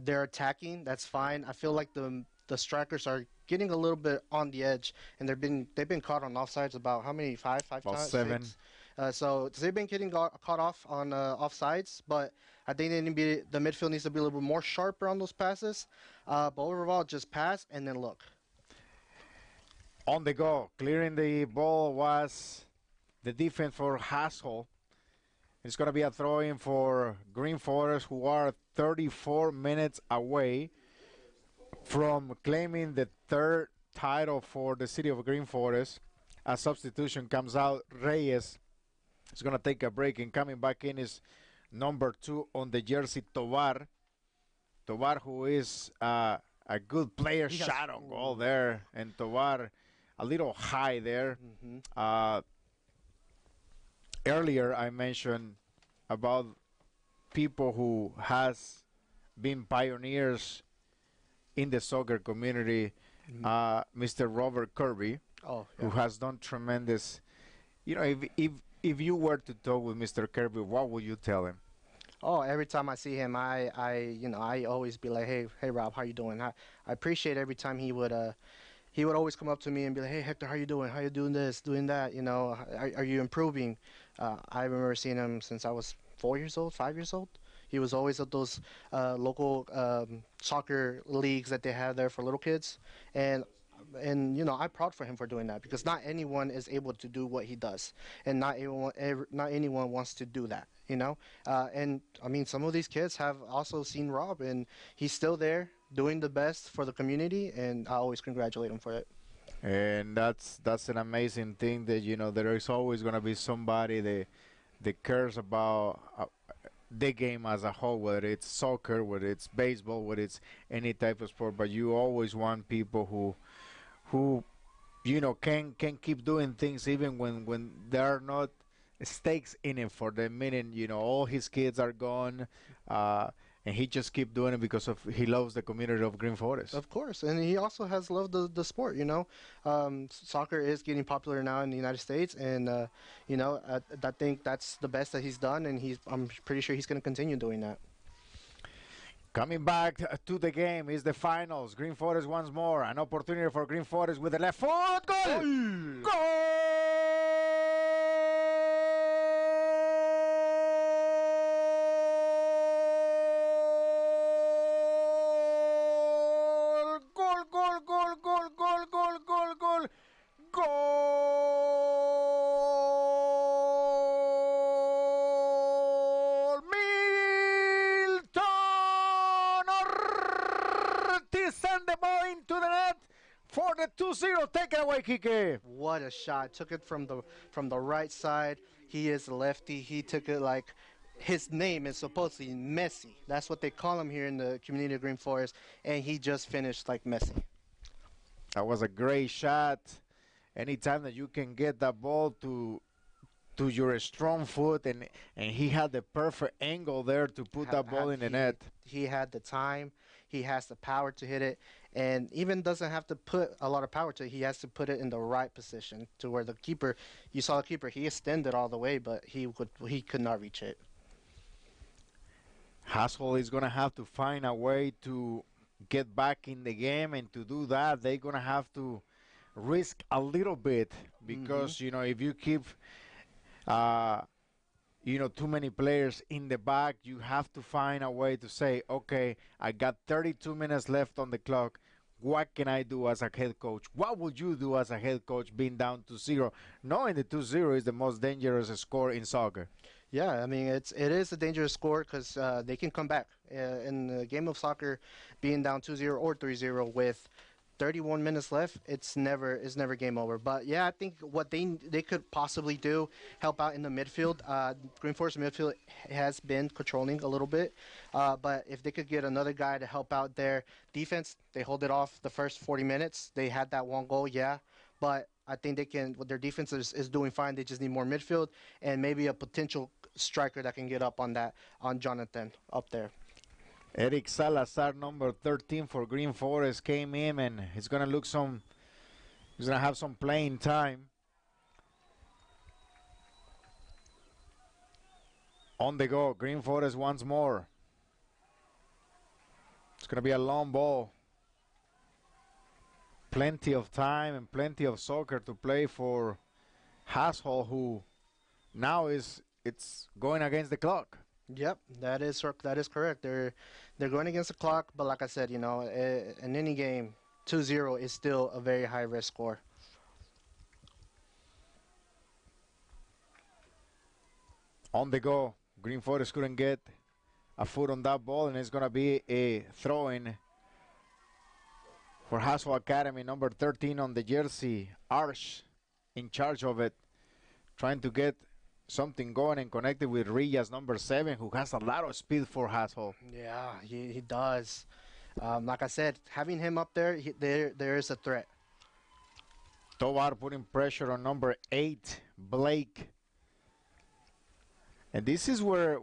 They're attacking. That's fine. I feel like the strikers are getting a little bit on the edge, and they've been caught on offsides about how many? Five About times, 7. six. So they've been getting caught off on offsides, but I think the midfield needs to be a little bit more sharper on those passes. But overall, just pass and then look. On the go, clearing the ball was the defense for Hassel. It's going to be a throw-in for Green Forest, who are 34 minutes away from claiming the third title for the city of Green Forest. A substitution comes out. Reyes is going to take a break, and coming back in is number 2 on the jersey, Tovar. Tovar, who is a good player, shot on goal there, and Tovar a little high there. Earlier, I mentioned about people who has been pioneers in the soccer community. Mr. Robert Kirby, Oh, yeah. who has done tremendous. You know, if you were to talk with Mr. Kirby, what would you tell him? Oh, every time I see him, I always be like, hey, Rob, how you doing? I appreciate every time he would always come up to me and be like, hey, Hector, how you doing? How you doing this, doing that? You know, are you improving? I remember seeing him since I was 4 years old, 5 years old. He was always at those local soccer leagues that they have there for little kids, and you know, I'm proud for him for doing that, because not anyone is able to do what he does, and not anyone wants to do that, you know. And I mean, some of these kids have also seen Rob, and he's still there doing the best for the community, and I always congratulate him for it. And that's an amazing thing, that you know there is always going to be somebody that cares about the game as a whole, whether it's soccer, whether it's baseball, whether it's any type of sport. But you always want people who you know can keep doing things even when there are not stakes in it for the minute. You know, all his kids are gone. And he just keep doing it because of he loves the community of Green Forest. Of course, and he also has loved the sport. You know, soccer is getting popular now in the United States, and you know, I think that's the best that he's done, and I'm pretty sure he's going to continue doing that. Coming back to the game is the finals. Green Forest once more, an opportunity for Green Forest with the left foot. Goal! Goal! Goal! Milton Ortiz send the ball into the net for the 2-0. Take it away, Kike. What a shot! Took it from the right side. He is a lefty. He took it like his name is supposedly Messi. That's what they call him here in the community of Green Forest, and he just finished like Messi. That was a great shot. Anytime that you can get that ball to your strong foot, and he had the perfect angle there to put that ball in the net. He had the time. He has the power to hit it, and even doesn't have to put a lot of power to it. He has to put it in the right position to where the keeper. You saw the keeper. He extended all the way, but he could not reach it. Hassel is going to have to find a way to get back in the game, and to do that, they're going to have to risk a little bit, because you know, if you keep you know, too many players in the back, you have to find a way to say, okay, I got 32 minutes left on the clock. What can I do as a head coach? What would you do as a head coach being down to 0, knowing the 2-0 is the most dangerous score in soccer? Yeah, I mean, it is a dangerous score, because they can come back in the game of soccer. Being down 2-0 or 3-0 with 31 minutes left, it's never game over. But yeah, I think what they could possibly do, help out in the midfield. Green Forest midfield has been controlling a little bit, but if they could get another guy to help out there. Defense, they hold it off the first 40 minutes. They had that one goal, yeah, but I think they can. What their defense is doing fine. They just need more midfield and maybe a potential striker that can get up on Jonathan up there. Eric Salazar, number 13 for Green Forest, came in and he's gonna he's gonna have some playing time. On the go, Green Forest once more. It's gonna be a long ball. Plenty of time and plenty of soccer to play for Haas, who now it's going against the clock. Yep, that is correct. They're going against the clock, but like I said, in any game, 2-0 is still a very high risk score. On the go, Green Forest couldn't get a foot on that ball, and it's gonna be a throw-in for Hassel Academy, number 13 on the jersey, Arsh in charge of it, trying to get something going and connected with Rias, number 7, who has a lot of speed for Hassel. Yeah, he does. Like I said, having him up there, there is a threat. Tovar putting pressure on number 8, Blake. And this is where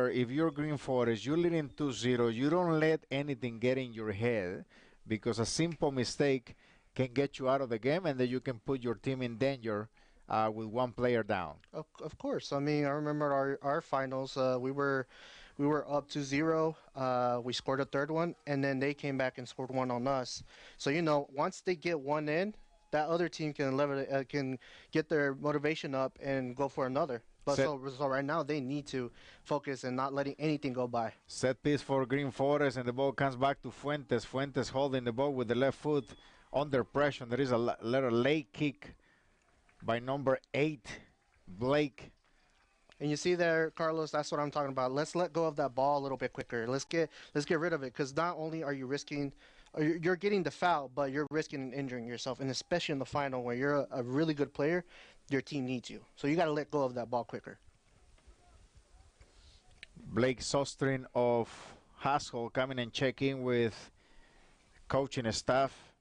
if you're Green Forest, you're leading 2-0, you don't let anything get in your head, because a simple mistake can get you out of the game, and then you can put your team in danger with one player down. Of course. I mean, I remember our finals. We were up 2-0. We scored a third one, and then they came back and scored one on us. So once they get one in, that other team can get their motivation up and go for another. But so right now they need to focus and not letting anything go by. Set piece for Green Forest, and the ball comes back to Fuentes. Fuentes holding the ball with the left foot under pressure. There is a little late kick by number 8, Blake. And you see there, Carlos, that's what I'm talking about. Let's let go of that ball a little bit quicker. Let's get rid of it, because not only are you risking, you're getting the foul, but you're risking injuring yourself, and especially in the final where you're a really good player, your team needs you. So you got to let go of that ball quicker. Blake Sostrin of Haskell coming and checking with coaching staff.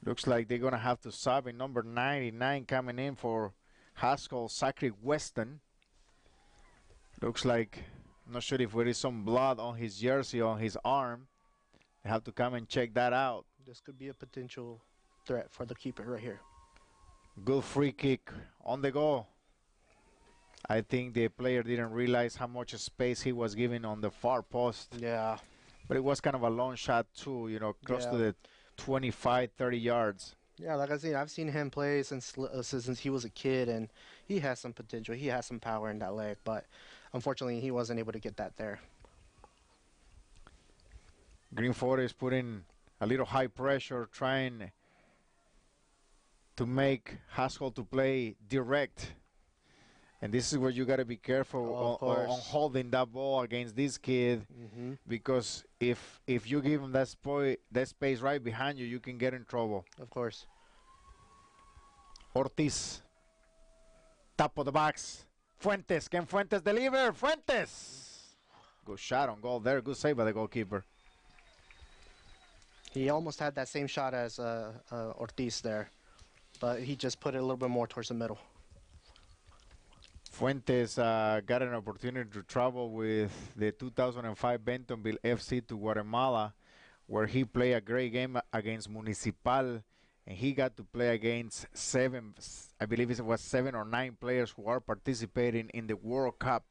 Looks like they're going to have to sub in number 99 coming in for Haskell, Zachary Weston. Looks like, I'm not sure if there is some blood on his jersey, on his arm. They have to come and check that out. This could be a potential threat for the keeper right here. Good free kick on the goal. I think the player didn't realize how much space he was given on the far post. Yeah. But it was kind of a long shot too, close to the 25, 30 yards. Yeah, like I said, I've seen him play since he was a kid, and he has some potential. He has some power in that leg, but unfortunately he wasn't able to get that there. Green Forest putting a little high pressure, trying to make Haskell to play direct. And this is where you got to be careful on holding that ball against this kid, because if you give him that space right behind you, you can get in trouble. Of course. Ortiz, top of the box. Fuentes, can Fuentes deliver? Fuentes! Good shot on goal there. Good save by the goalkeeper. He almost had that same shot as Ortiz there, but he just put it a little bit more towards the middle. Fuentes got an opportunity to travel with the 2005 Bentonville FC to Guatemala, where he played a great game against Municipal, and he got to play against 7 or 9 players who are participating in the World Cup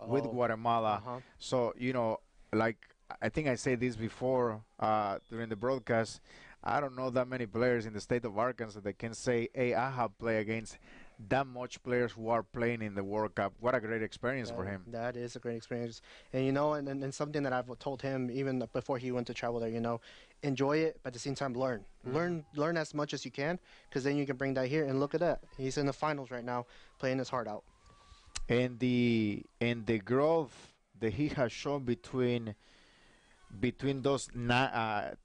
with Guatemala. So, like I think I said this before during the broadcast, I don't know that many players in the state of Arkansas that can say, hey, I have played against that much players who are playing in the World Cup. What a great experience for him. That is a great experience. And, and something that I've told him even before he went to travel there, enjoy it, but at the same time learn. Learn as much as you can, because then you can bring that here. And look at that. He's in the finals right now, playing his heart out. And the growth that he has shown between those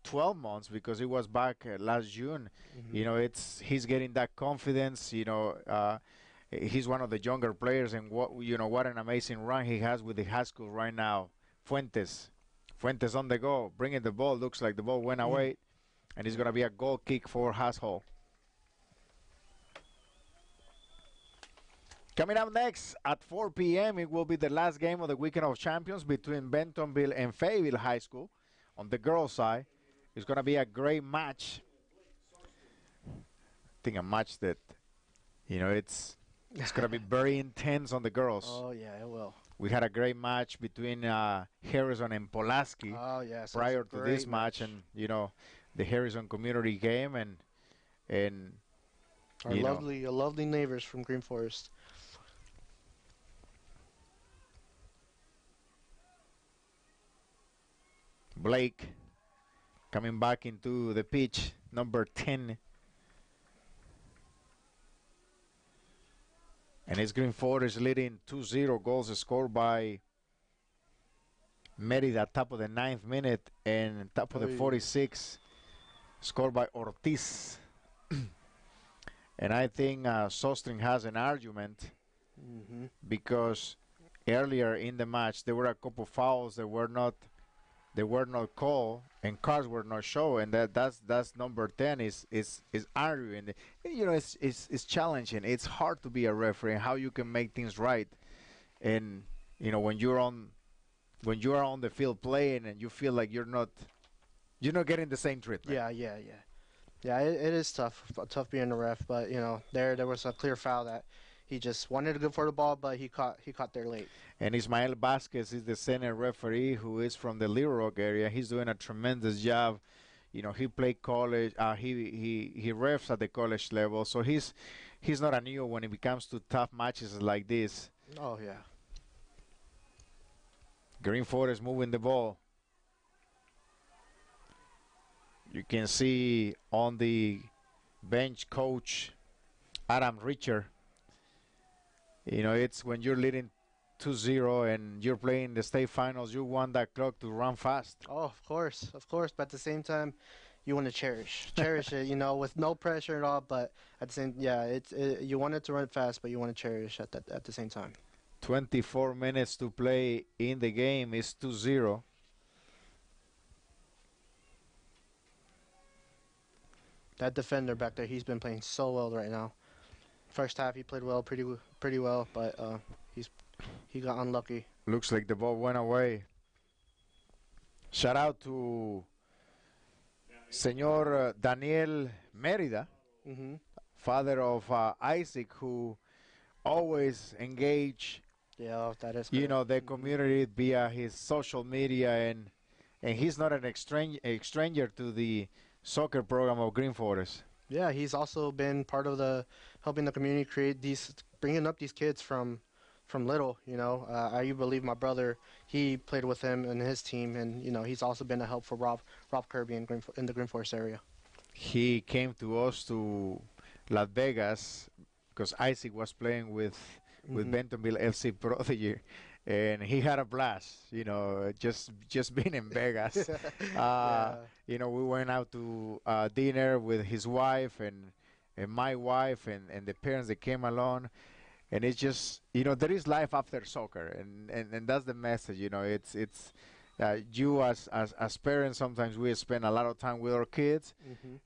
12 months, because he was back last June, he's getting that confidence. He's one of the younger players, and what an amazing run he has with the high school right now. Fuentes on the go, bringing the ball. Looks like the ball went away, and it's going to be a goal kick for Haskell. Coming up next at 4 p.m., it will be the last game of the Weekend of Champions between Bentonville and Fayetteville High School. On the girls' side, it's going to be a great match. I think a match that, it's going to be very intense on the girls. Oh yeah, it will. We had a great match between Harrison and Pulaski Oh yes, prior to this match, and the Harrison community game, and our lovely neighbors from Green Forest. Blake coming back into the pitch, number 10. And it's Green Forest leading 2-0. Goals scored by Merida, top of the 9th minute, and top of the 46, scored by Ortiz. And I think Sostring has an argument because earlier in the match there were a couple fouls that were not called and cards were not shown, and that's number 10 is arguing. It's challenging. It's hard to be a referee and how you can make things right. And when you are on the field playing and you feel like you're not getting the same treatment. Yeah, it is tough being a ref, but there was a clear foul that he just wanted to go for the ball, but he caught there late. And Ismael Vasquez is the senior referee who is from the Little Rock area. He's doing a tremendous job. He played college. He refs at the college level, so he's not a new when it comes to tough matches like this. Oh yeah. Green Forest moving the ball. You can see on the bench coach Adam Richer. It's when you're leading 2-0 and you're playing the state finals, you want that clock to run fast. Oh, of course. But at the same time, you want to cherish it, with no pressure at all. But at the same, you want it to run fast, but you want to cherish at the same time. 24 minutes to play in the game. Is 2-0. That defender back there, he's been playing so well right now. First half he played well, pretty well, but he got unlucky. Looks like the ball went away. Shout out to Señor Daniel Merida, father of Isaac, who always engage. Yeah, that is. The community via his social media, and he's not a stranger to the soccer program of Green Forest. Yeah, he's also been part of helping the community bringing up these kids from little. I believe my brother, he played with him and his team, and he's also been a help for Rob Kirby in the Green Forest area. He came to us to Las Vegas because Isaac was playing with Bentonville FC Prodigy, and he had a blast. Just being in Vegas. We went out to dinner with his wife and my wife and the parents that came along. And it's just, there is life after soccer, and that's the message. It's you as parents, sometimes we spend a lot of time with our kids,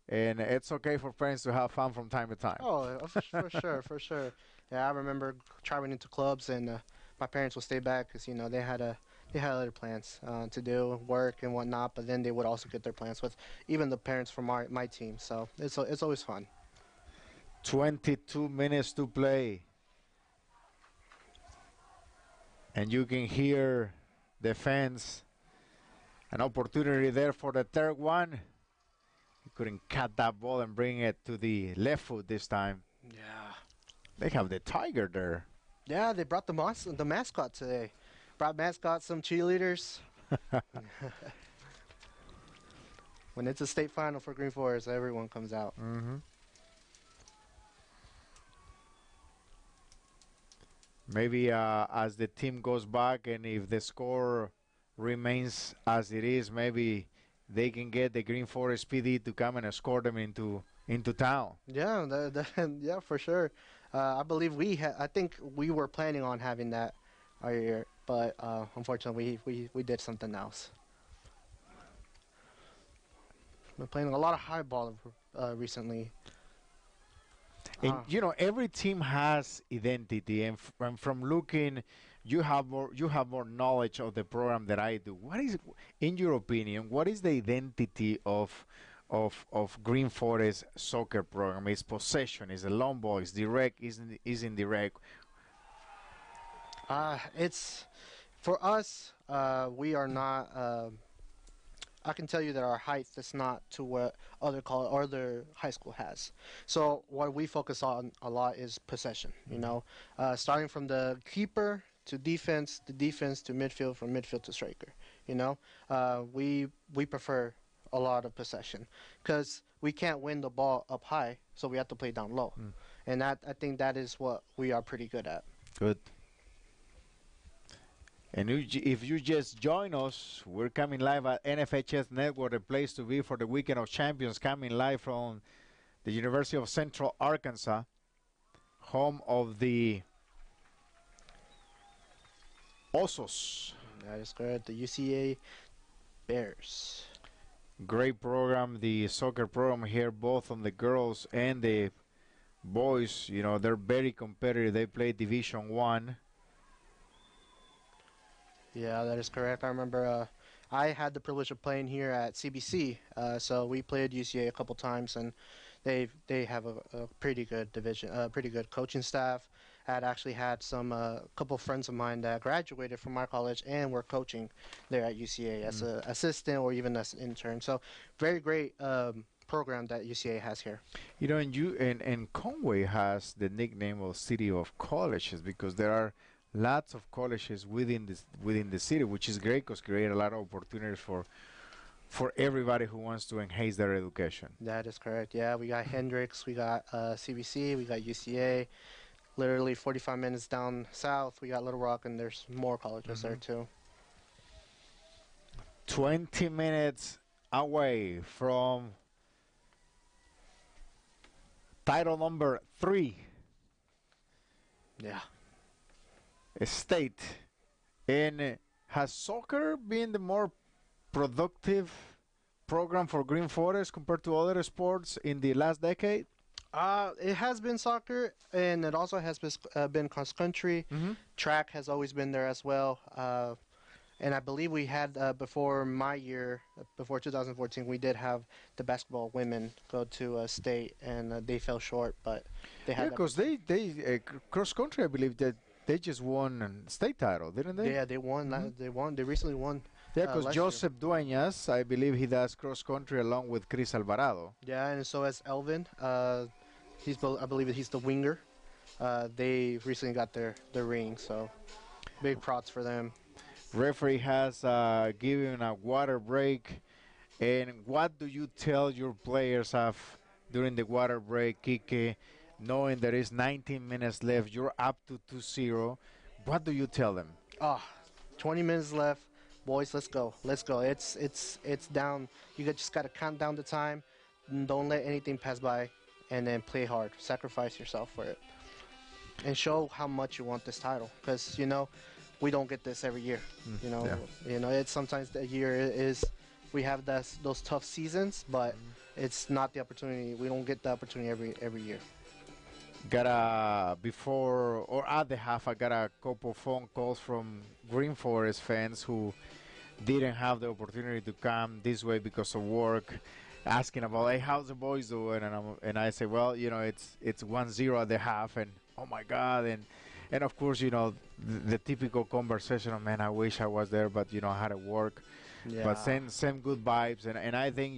and it's okay for parents to have fun from time to time. Oh, for sure. Yeah, I remember traveling into clubs, and my parents would stay back because they had other plans to do, work and whatnot. But then they would also get their plans with even the parents from my team. So it's always fun. 22 minutes to play. And you can hear the fans. An opportunity there for the third one. He couldn't cut that ball and bring it to the left foot this time. Yeah. They have the tiger there. Yeah, they brought the mascot today. Brought mascot, some cheerleaders. When it's a state final for Green Forest, everyone comes out. Maybe as the team goes back and if the score remains as it is, maybe they can get the Green Forest PD to come and escort them into town. Yeah, yeah, for sure. I believe I think we were planning on having that earlier, but unfortunately we did something else. We're playing a lot of high ball recently. And Ah, every team has identity, and from looking, you have more knowledge of the program that I do. What is, in your opinion, what is the identity of Green Forest soccer program? Is possession? Is a long ball? Is direct? Is indirect? it's for us. We are not. I can tell you that our height is not to what other high school has. So what we focus on a lot is possession. Starting from the keeper to defense, the defense to midfield, from midfield to striker. We prefer a lot of possession because we can't win the ball up high, so we have to play down low, Mm, and that I think that is what we are pretty good at. good. And if you just join us, we're coming live at NFHS Network, the place to be for the Weekend of Champions, coming live from the University of Central Arkansas, home of the Osos. That is correct. The UCA Bears. Great program, the soccer program here, both on the girls and the boys. They're very competitive. They play Division One. Yeah, that is correct. I remember I had the privilege of playing here at CBC, so we played UCA a couple times, and they have a pretty good division, pretty good coaching staff. I had actually had some couple friends of mine that graduated from our college and were coaching there at UCA as an assistant or even as an intern. So very great program that UCA has here. And Conway has the nickname of City of Colleges because there are lots of colleges within the city, which is great because create a lot of opportunities for everybody who wants to enhance their education. That is correct. Yeah, we got Hendrix, we got CBC, we got UCA. Literally 45 minutes down south, we got Little Rock, and there's more colleges there too. 20 minutes away from title number 3, Yeah. state. And has soccer been the more productive program for Green Forest compared to other sports in the last decade? It has been soccer, and it also has been cross country. Mm-hmm. Track has always been there as well. And I believe we had before my year, before 2014, we did have the basketball women go to state, and they fell short, but they Yeah, had. because cross country, I believe that they just won a state title, didn't they? Yeah, they won. Mhm. They won. They recently won. Yeah, because last year. Joseph Dueñas, I believe he does cross country along with Chris Alvarado. Yeah, and so as Elvin, I believe that he's the winger. They recently got their ring, so big props for them. Referee has given a water break. And what do you tell your players during the water break, Kike, knowing there is 19 minutes left, you're up to 2-0? What do you tell them? 20 minutes left, boys. Let's go. Let's go. It's down. You just gotta count down the time. Don't let anything pass by, and then play hard. Sacrifice yourself for it, and show how much you want this title. Because we don't get this every year. Yeah. It's sometimes the year is we have those tough seasons, but it's not the opportunity. We don't get the opportunity every year. Before or at the half, I got a couple phone calls from Green Forest fans who didn't have the opportunity to come this way because of work, asking about, hey, how's the boys doing? And I say, well, it's 1-0 at the half, and oh my God, and of course, the typical conversation of, man, I wish I was there, but I had to work. Yeah. But same good vibes, and I think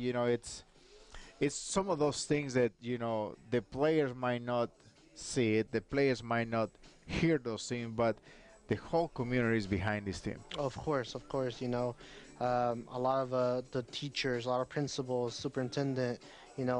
it's some of those things that the players might not see it, the players might not hear those things, but the whole community is behind this team. Of course. A lot of the teachers, a lot of principals, superintendent,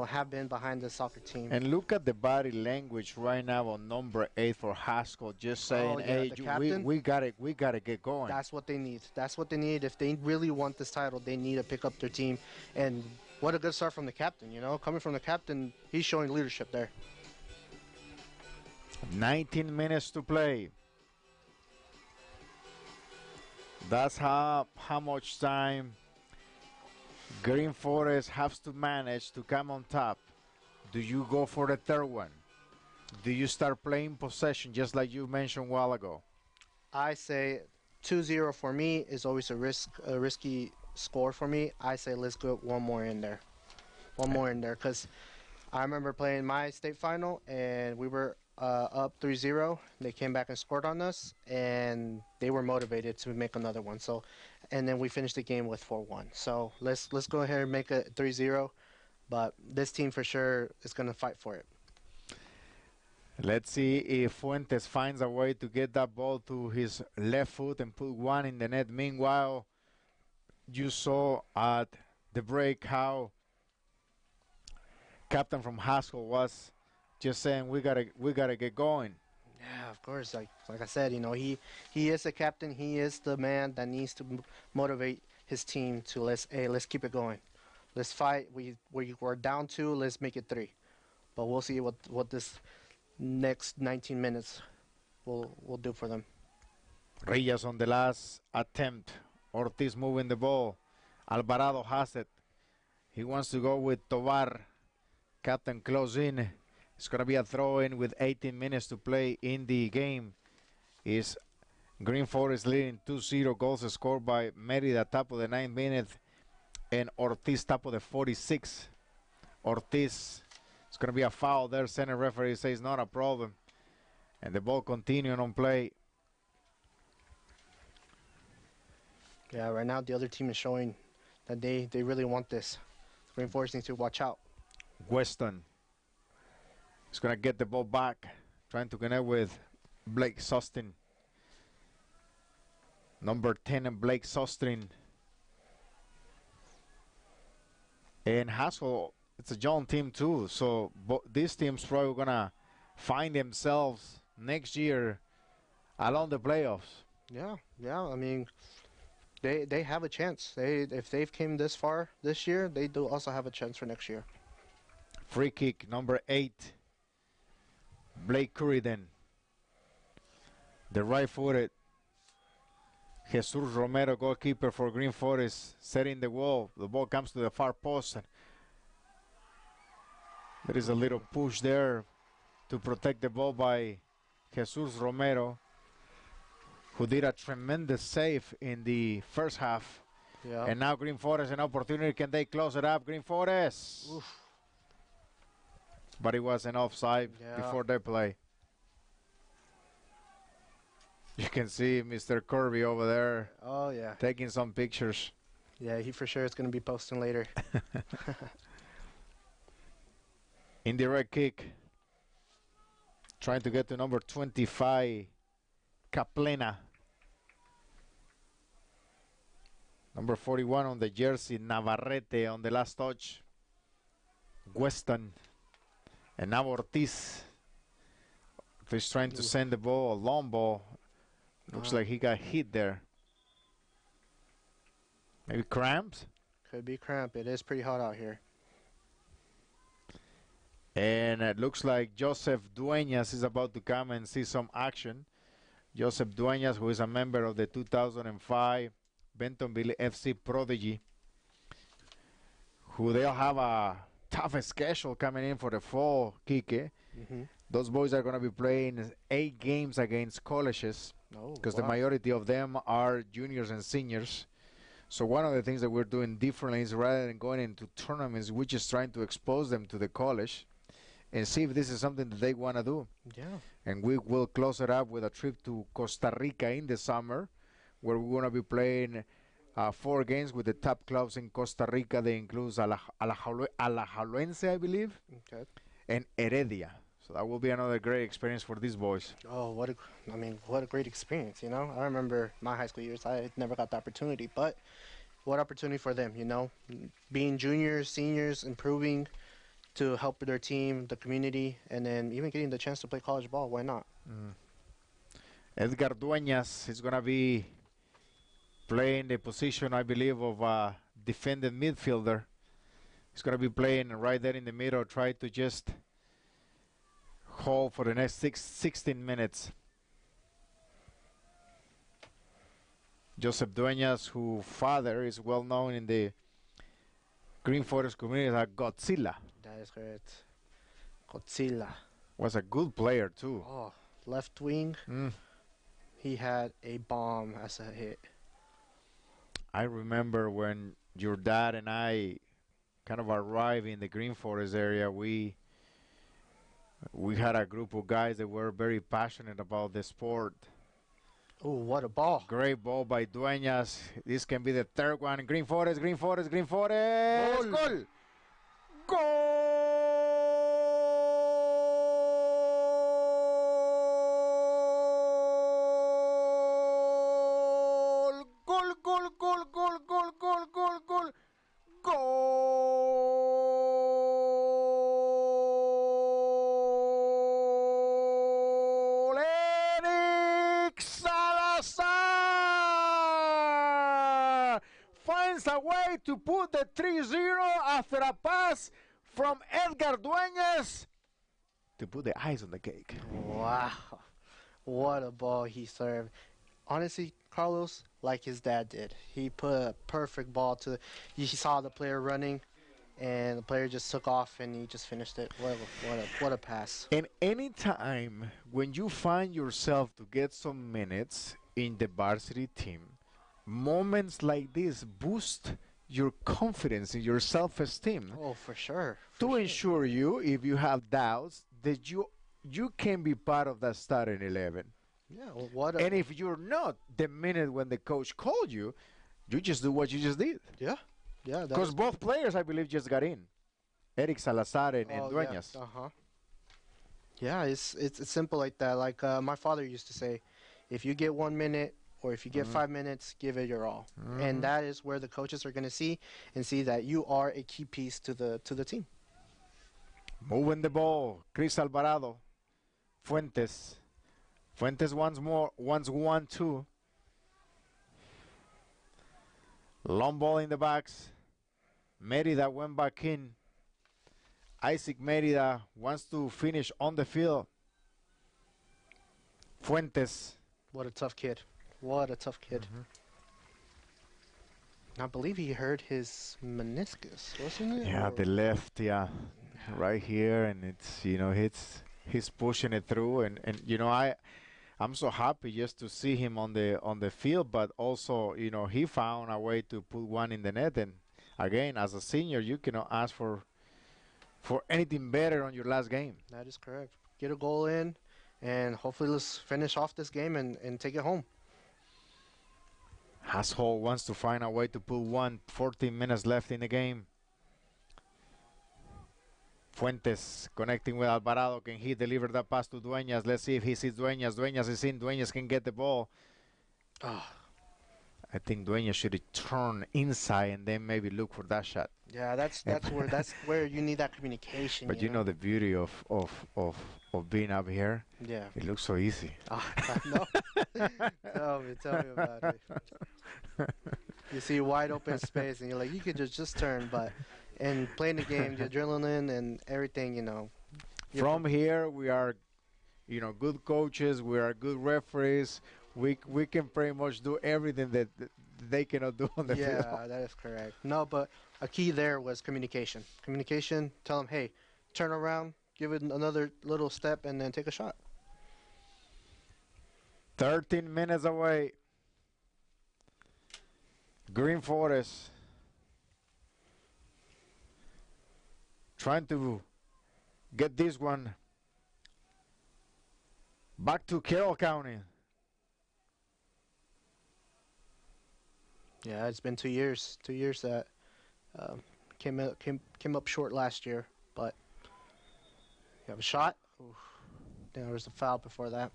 have been behind the soccer team. And look at the body language right now on number 8 for Haskell, just saying, yeah, hey, the captain? we gotta get going. That's what they need. That's what they need. If they really want this title, they need to pick up their team. And what a good start from the captain, Coming from the captain, he's showing leadership there. 19 minutes to play. That's how much time Green Forest has to manage to come on top. Do you go for the third one? Do you start playing possession just like you mentioned a while ago? I say 2-0 for me is always a risky score for me. I say let's go one more in there. One more in there because I remember playing my state final and we were up 3-0. They came back and scored on us and they were motivated to make another one. So and then we finished the game with 4-1. So let's go ahead and make it 3-0, but this team for sure is going to fight for it. Let's see if Fuentes finds a way to get that ball to his left foot and put one in the net. Meanwhile, you saw at the break how Captain from Haas was just saying we gotta get going. Yeah, of course. Like I said, he is the captain. He is the man that needs to motivate his team to let's keep it going. Let's fight. We're down 2. Let's make it 3. But we'll see what this next 19 minutes will do for them. Reyes on the last attempt. Ortiz moving the ball. Alvarado has it. He wants to go with Tovar. Captain close in. It's going to be a throw-in with 18 minutes to play in the game. Is Green Forest leading 2-0. Goals scored by Merida top of the 9th minute and Ortiz top of the 46th. Ortiz, it's going to be a foul there. Center referee says not a problem. And the ball continuing on play. Yeah, right now the other team is showing that they really want this. Green Forest needs to watch out. Weston is going to get the ball back, trying to connect with Blake Sostin. Number 10 and Blake Sostin. And Haskell, it's a young team too, so these teams probably going to find themselves next year along the playoffs. Yeah. I mean, they have a chance. If they've came this far this year, they do also have a chance for next year. Free kick, number 8. Blake Curry. The right-footed Jesus Romero, goalkeeper for Green Forest, setting the wall. The ball comes to the far post. There is a little push there to protect the ball by Jesus Romero, who did a tremendous save in the first half. Yeah. And now Green Forest an opportunity. Can they close it up? Green Forest. Oof. But it was an offside before they play. You can see Mr. Kirby over there. Oh, yeah. Taking some pictures. Yeah, he for sure is going to be posting later. Indirect kick. Trying to get to number 25, Caplena. Number 41 on the jersey, Navarrete on the last touch. Weston. And now Ortiz. He's trying to send the ball, a long ball. Looks like he got hit there. Maybe cramps? Could be cramp. It is pretty hot out here. And it looks like Joseph Dueñas is about to come and see some action. Joseph Dueñas, who is a member of the 2005 Bentonville FC Prodigy, who they'll have a tough schedule coming in for the fall, Kike. Those boys are going to be playing 8 games against colleges because the majority of them are juniors and seniors. So one of the things that we're doing differently is rather than going into tournaments, we're just trying to expose them to the college and see if this is something that they want to do. Yeah. And we will close it up with a trip to Costa Rica in the summer, where we're going to be playing 4 games with the top clubs in Costa Rica. They include Alajuelense, I believe, and Heredia. So that will be another great experience for these boys. Oh, what a great experience, I remember my high school years. I never got the opportunity, but what opportunity for them, being juniors, seniors, improving to help their team, the community, and then even getting the chance to play college ball. Why not? Edgar Dueñas is going to be playing the position, I believe, of a defending midfielder. He's going to be playing right there in the middle, try to just hold for the next 16 minutes. Joseph Dueñas, whose father is well known in the Green Forest community as Godzilla. That is correct. Godzilla. Was a good player too. Oh, left wing. Mm. He had a bomb as a hit. I remember when your dad and I kind of arrived in the Green Forest area. We had a group of guys that were very passionate about the sport. Oh, what a ball! Great ball by Dueñas. This can be the third one. Green Forest, Green Forest, Green Forest. Goal. Goal! Goal! Goal, goal, goal, goal, goal, goal, goal, goal. Goal! Eric Salazar finds a way to put the 3-0 after a pass from Edgar Dueñas to put the ice on the cake. Wow, what a ball he served. Honestly, Carlos, like his dad did, he put a perfect ball to. He saw the player running, and the player just took off, and he just finished it. What a pass! And anytime when you find yourself to get some minutes in the varsity team, moments like this boost your confidence and your self-esteem Oh, for sure. to ensure you, if you have doubts, that you can be part of that starting 11. Yeah, what a And if you're not, the minute when the coach called you, you just do what you just did. yeah. That Because is- both players, I believe, just got in. Eric Salazar and oh, Dueñas. Yeah. Uh-huh. Yeah, it's simple like that. Like my father used to say, if you get 1 minute or if you get 5 minutes, give it your all. And that is where the coaches are going to see that you are a key piece to the team. Moving the ball, Chris Alvarado. Fuentes. Fuentes once more, wants 1-2. Long ball in the backs. Merida went back in. Isaac Merida wants to finish on the field. Fuentes. What a tough kid. What a tough kid. I believe he hurt his meniscus, wasn't it? Yeah, Or- the left, yeah, right here, and it's he's pushing it through, and I'm so happy just to see him on the field, but also he found a way to put one in the net, and again as a senior you cannot ask for anything better on your last game. That is correct. Get a goal in, and hopefully let's finish off this game and take it home. Haas wants to find a way to put 14 minutes left in the game. Fuentes connecting with Alvarado. Can he deliver that pass to Dueñas? Let's see if he sees Dueñas. Dueñas is in. Dueñas can get the ball. Oh, I think Dueñas should turn inside and then maybe look for that shot. yeah, that's where you need that communication. But you know the beauty of being up here? Yeah. It looks so easy. No. Tell me about it. You see wide open space, and you're like, you could just turn, but and playing the game, the adrenaline and everything, you're- From here, we are, good coaches. We are good referees. We can pretty much do everything that they cannot do on the field. Yeah, that is correct. No, but a key there was communication. Communication. Tell them, hey, turn around, give it another little step, and then take a shot. 13 minutes away. Green Forest trying to get this one back to Carroll County. Yeah, it's been 2 years. 2 years that came up short last year, but you have a shot. Oof. There was a foul before that.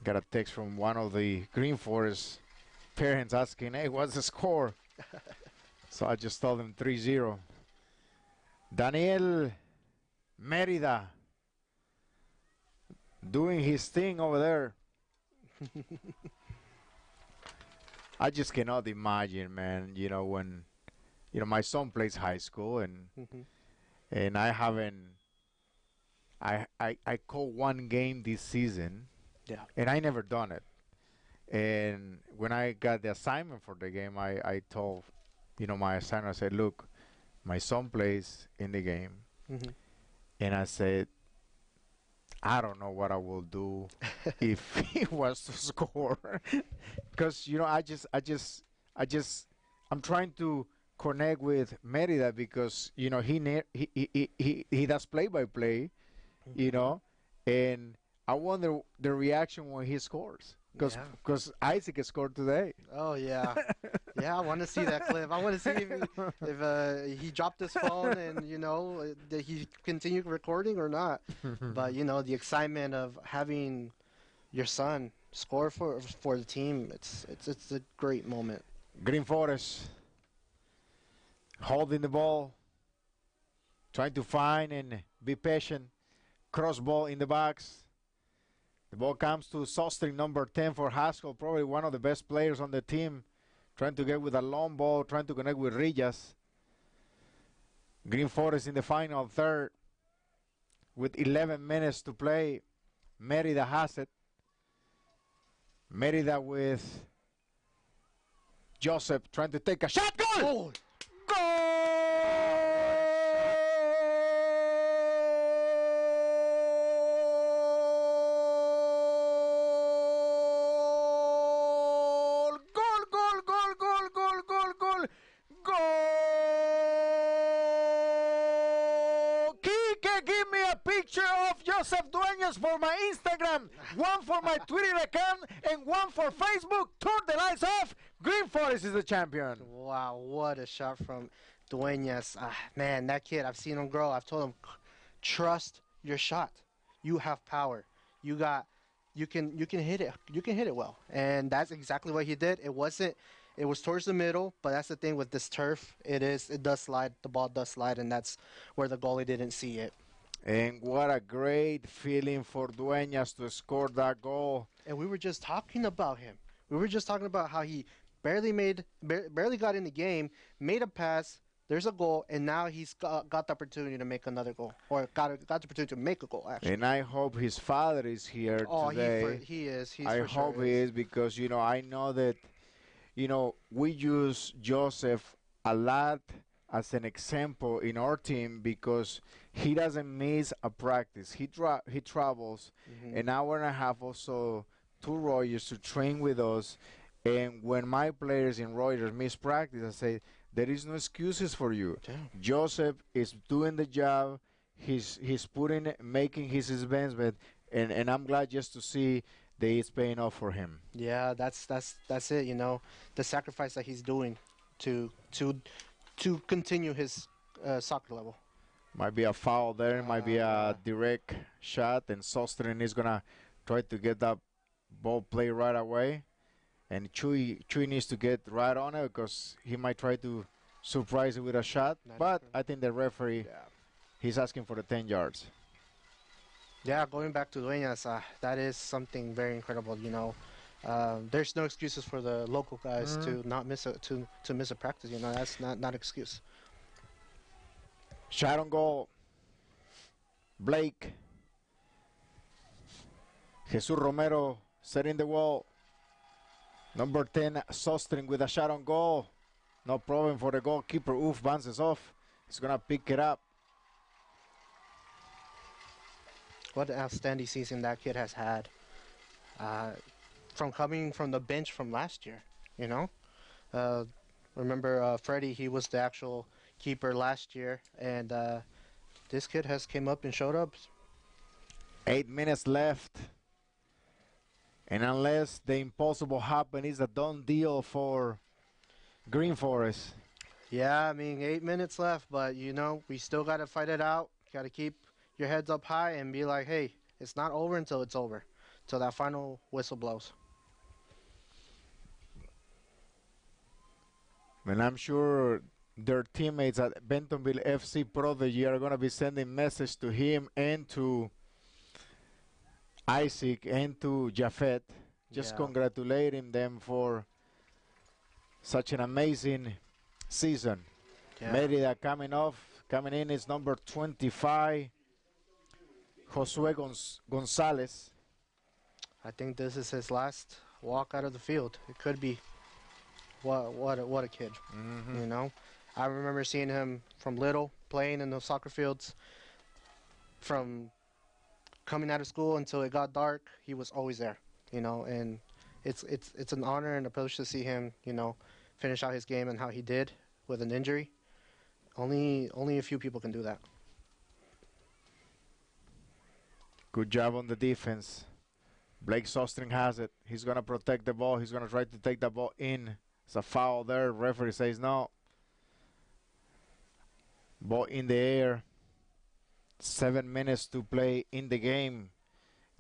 Got a text from one of the Green Forest parents asking, hey, what's the score? So I just told them 3-0. Daniel Merida doing his thing over there. I just cannot imagine, man, when my son plays high school and I haven't I called one game this season. Yeah. And I never done it. And when I got the assignment for the game, I told, my assignment, I said, look, my son plays in the game, Hmm. and I said, I don't know what I will do if he was to score, because I'm trying to connect with Merida because he does play by play, you Hmm. know, and I wonder the reaction when he scores because Yeah. Isaac scored today. Oh yeah. Yeah, I want to see that clip. I want to see if he dropped his phone and did he continue recording or not. But the excitement of having your son score for the team, it's a great moment. Green Forest holding the ball, trying to find and be patient. Cross ball in the box. The ball comes to Sostring, number 10 for Haskell, probably one of the best players on the team, trying to get with a long ball, trying to connect with Rijas. Green Forest in the final third with 11 minutes to play. Merida has it. Merida with Joseph trying to take a shot. Goal! Oh, Goal! what a shot! Goal! Goal! Goal! Goal! Goal! Goal! Goal! Goal! Kike, give me a picture of Joseph Dueñas for my Instagram, one for my Twitter account, and one for Facebook. Turn the lights off. Green Forest is the champion. Wow, what a shot from Dueñas. Man, that kid, I've seen him grow. I've told him, trust your shot. You have power. You can hit it. You can hit it well. And that's exactly what he did. It was towards the middle, but that's the thing with this turf. It does slide. The ball does slide, and that's where the goalie didn't see it. And what a great feeling for Dueñas to score that goal. And we were just talking about him. We were just talking about how he barely got in the game, made a pass, there's a goal, and now he's got the opportunity to make another goal, or got the opportunity to make a goal, actually. And I hope his father is here Oh, today. he is. I For sure hope he is because, I know that, we use Joseph a lot as an example in our team because he doesn't miss a practice. He travels Mhm. an hour and a half also to Rogers to train with us. And when my players in Rogers miss practice, I say, there is no excuses for you. Yeah. Joseph is doing the job. He's making his advancement, and I'm glad just to see that it's paying off for him. Yeah, that's it. The sacrifice that he's doing to continue his soccer level. Might be a foul there. Might be Yeah. a direct shot, and Sostrin is gonna try to get that ball play right away. And Chui needs to get right on it because he might try to surprise it with a shot. That is But true. I think the referee, Yeah. he's asking for the 10 yards. Yeah, going back to Dueñas, that is something very incredible. There's no excuses for the local guys to not miss to miss a practice. That's not excuse. Shot on goal. Blake. Jesus Romero setting the wall. Number 10, Sostrin with a shot on goal. No problem for the goalkeeper. Oof, bounces off. He's going to pick it up. What an outstanding season that kid has had. From coming from the bench from last year, you know. Remember Freddie? He was the actual keeper last year, and this kid has came up and showed up. 8 minutes left. And unless the impossible happens, it's a done deal for Green Forest. Yeah, I mean 8 minutes left, but we still got to fight it out. Got to keep your heads up high and be like, hey, it's not over until it's over, till that final whistle blows. And I'm sure their teammates at Bentonville FC Prodigy are going to be sending message to him and to Isaac and to Jafet, just Yeah. congratulating them for such an amazing season. Yeah. Merida coming in is number 25, Josue Gonzalez. I think this is his last walk out of the field. It could be. What a kid. Mhm. You know, I remember seeing him from little playing in those soccer fields. From coming out of school until it got dark, he was always there. And it's an honor and a privilege to see him, finish out his game and how he did with an injury. Only a few people can do that. Good job on the defense. Blake Sostring has it. He's going to protect the ball. He's going to try to take the ball in. It's a foul there. Referee says no. Ball in the air. 7 minutes to play in the game.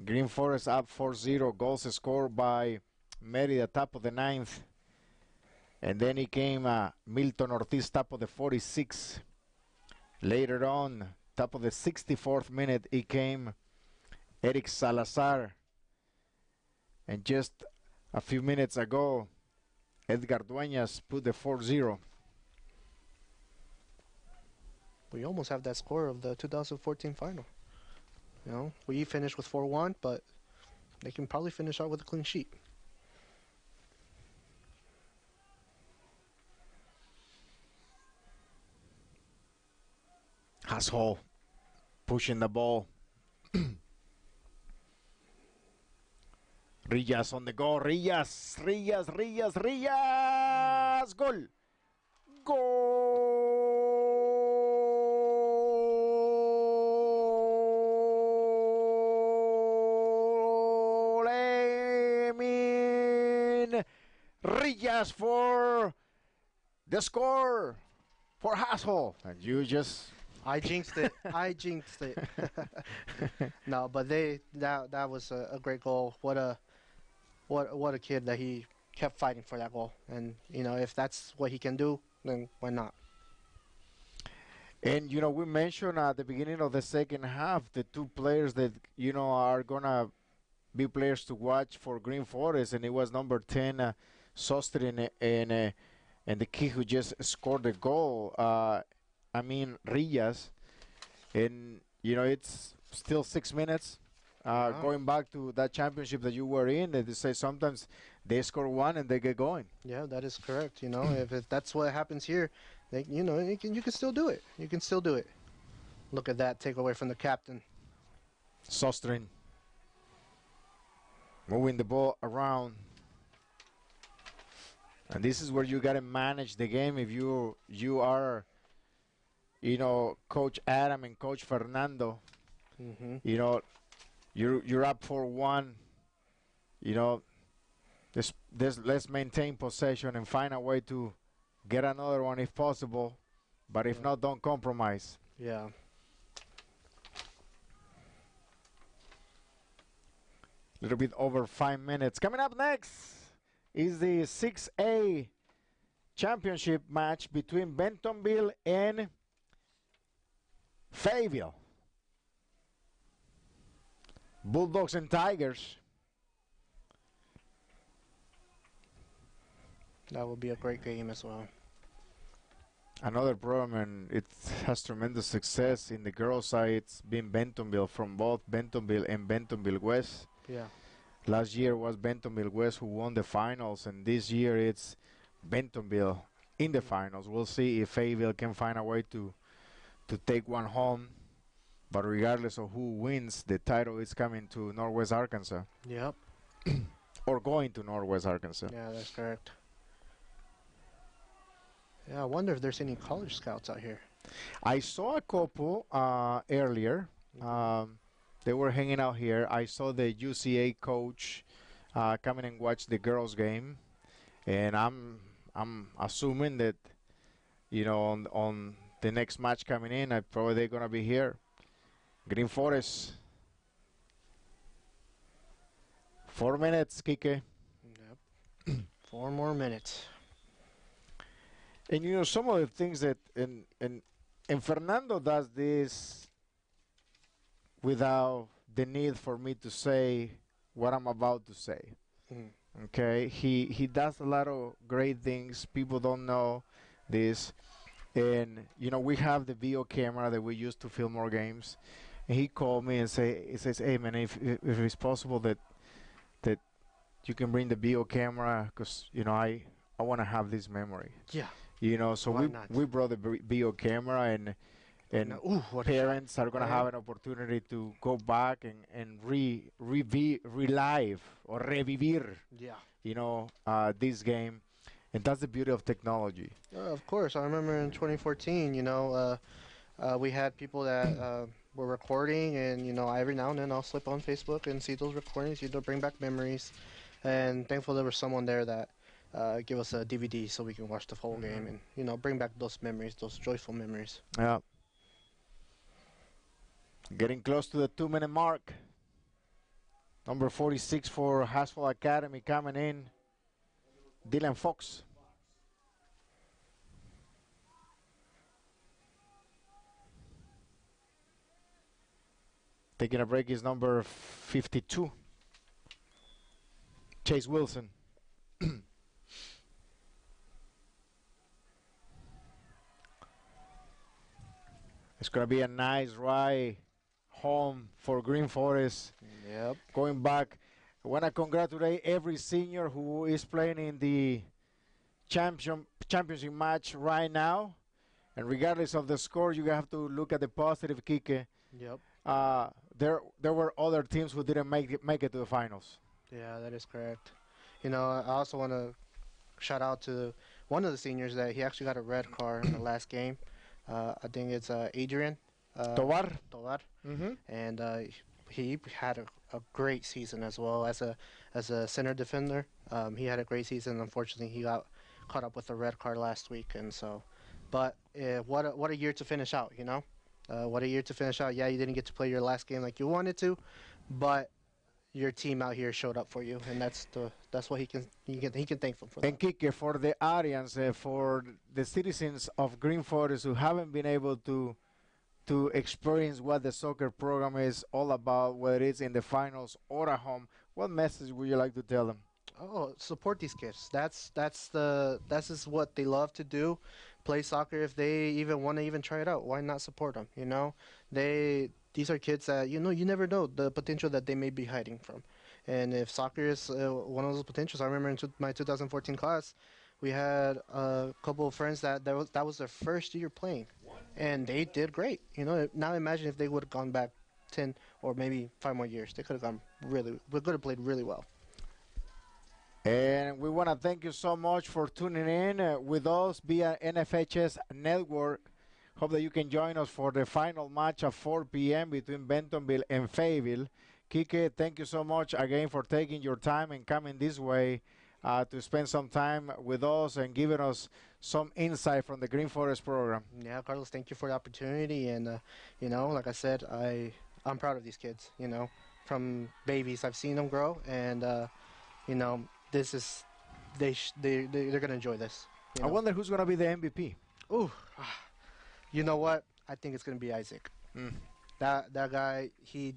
Green Forest up 4-0. Goals scored by Merida, top of the 9th. And then he came Milton Ortiz, top of the 46. Later on, top of the 64th minute, he came Eric Salazar. And just a few minutes ago, Edgar Dueñas put the 4-0. We almost have that score of the 2014 final. We finished with 4-1, but they can probably finish out with a clean sheet. Haas Hall pushing the ball. Rillas on the go. Rillas. Goal. Rillas for the score for Haas Hall. And you just... I jinxed it. No, but that was a great goal. What a kid that he kept fighting for that goal. And if that's what he can do, then why not? And we mentioned at the beginning of the second half the two players that are gonna be players to watch for Green Forest, and it was number 10 Sostrin and the kid who just scored the goal. Rillas, and it's still 6 minutes. Going back to that championship that you were in, they say sometimes they score one and they get going. Yeah, that is correct. If that's what happens here, you can still do it. You can still do it. Look at that takeaway from the captain. Sostrin moving the ball around. And this is where you got to manage the game if you are Coach Adam and Coach Fernando. Mm-hmm. You're up 4-1. Let's maintain possession and find a way to get another one if possible. But if not, don't compromise. Yeah. A little bit over 5 minutes. Coming up next is the 6A championship match between Bentonville and Fayetteville. Bulldogs and Tigers. That would be a great game as well. Another program, and it has tremendous success in the girls' side. It's been Bentonville, from both Bentonville and Bentonville West. Yeah. Last year was Bentonville West who won the finals, and this year it's Bentonville in the finals. We'll see if Fayetteville can find a way to take one home. But regardless of who wins, the title is coming to Northwest Arkansas. Yep. Or going to Northwest Arkansas. Yeah, that's correct. Yeah, I wonder if there's any college scouts out here. I saw a couple earlier. They were hanging out here. I saw the UCA coach coming and watch the girls' game, and I'm assuming that on the next match coming in, probably they're gonna be here. Green Forest. 4 minutes, Kike. Yep. 4 more minutes. And some of the things that and Fernando does this without the need for me to say what I'm about to say. Okay, he does a lot of great things. People don't know this, and we have the video camera that we use to film our games. And he called me and says, "Hey man, if it's possible that you can bring the video camera, because I want to have this memory." Yeah. You know, so Why not? we brought the video camera, and Ooh, what a shot. parents are gonna Right? have an opportunity to go back and relive or revivir, Yeah. you know, this game, and that's the beauty of technology. Of course. I remember in 2014, we had people that were recording, and every now and then I'll slip on Facebook and see those recordings. Bring back memories, and thankful there was someone there that give us a DVD so we can watch the whole game, and bring back those memories, those joyful memories. Yeah, getting close to the 2-minute mark. Number 46 for Haasville Academy coming in, Dylan Fox. Taking a break is number 52, Chase Wilson. It's going to be a nice ride home for Green Forest. Yep. Going back, I want to congratulate every senior who is playing in the championship match right now. And regardless of the score, you have to look at the positive, Kike. Yep. There were other teams who didn't make it to the finals. Yeah, that is correct. I also want to shout out to one of the seniors that he actually got a red card in the last game. I think it's Adrian Tovar. Tovar, Mm-hmm. and he had a great season as well as a center defender. He had a great season. Unfortunately, he got caught up with a red card last week, and so. But what a year to finish out, what a year to finish out. Yeah, you didn't get to play your last game like you wanted to, but your team out here showed up for you, and that's what he can thank them for that. And Kike, for the audience, for the citizens of Green Forest who haven't been able to experience what the soccer program is all about, whether it's in the finals or at home, what message would you like to tell them? Oh, support these kids. That's is what they love to do, play soccer. If they even want to even try it out, why not support them? These are kids that you never know the potential that they may be hiding from, and if soccer is one of those potentials. I remember in my 2014 class, we had a couple of friends that was their first year playing, and they did great. Now imagine if they would have gone back 10 or maybe 5 more years, they could have played really well. And we want to thank you so much for tuning in with us via NFHS Network. Hope that you can join us for the final match at 4 p.m. between Bentonville and Fayetteville. Kike, thank you so much again for taking your time and coming this way to spend some time with us and giving us some insight from the Green Forest program. Yeah, Carlos, thank you for the opportunity. And, like I said, I'm proud of these kids, from babies. I've seen them grow, and, this is they're gonna enjoy this. I wonder who's gonna be the MVP. Ooh, you know what? I think it's gonna be Isaac. That guy, he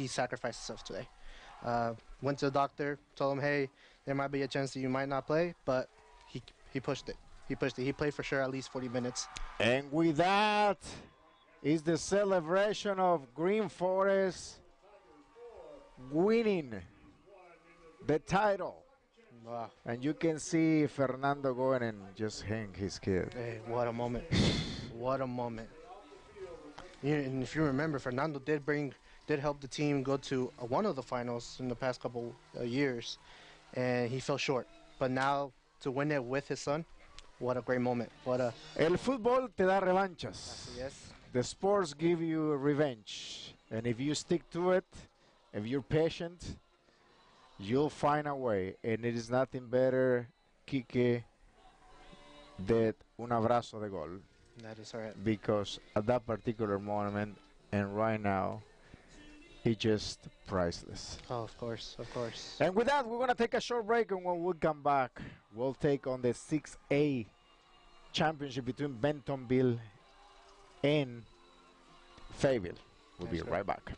sacrificed himself today. Went to the doctor, told him, hey, there might be a chance that you might not play, but he pushed it. He played for sure at least 40 minutes. And with that is the celebration of Green Forest winning the title. Wow. And you can see Fernando going and just hang his kid. Hey, what a moment. What a moment. And if you remember, Fernando did help the team go to one of the finals in the past couple years, and he fell short. But now to win it with his son, what a great moment. El fútbol te da revanchas. Yes. The sports give you revenge. And if you stick to it, if you're patient, you'll find a way. And it is nothing better, Kike, than un abrazo de gol. That is right. Because at that particular moment and right now, it's just priceless. Oh, of course, of course. And with that, we're going to take a short break, and when we come back, we'll take on the 6A championship between Bentonville and Fayetteville. We'll be right back.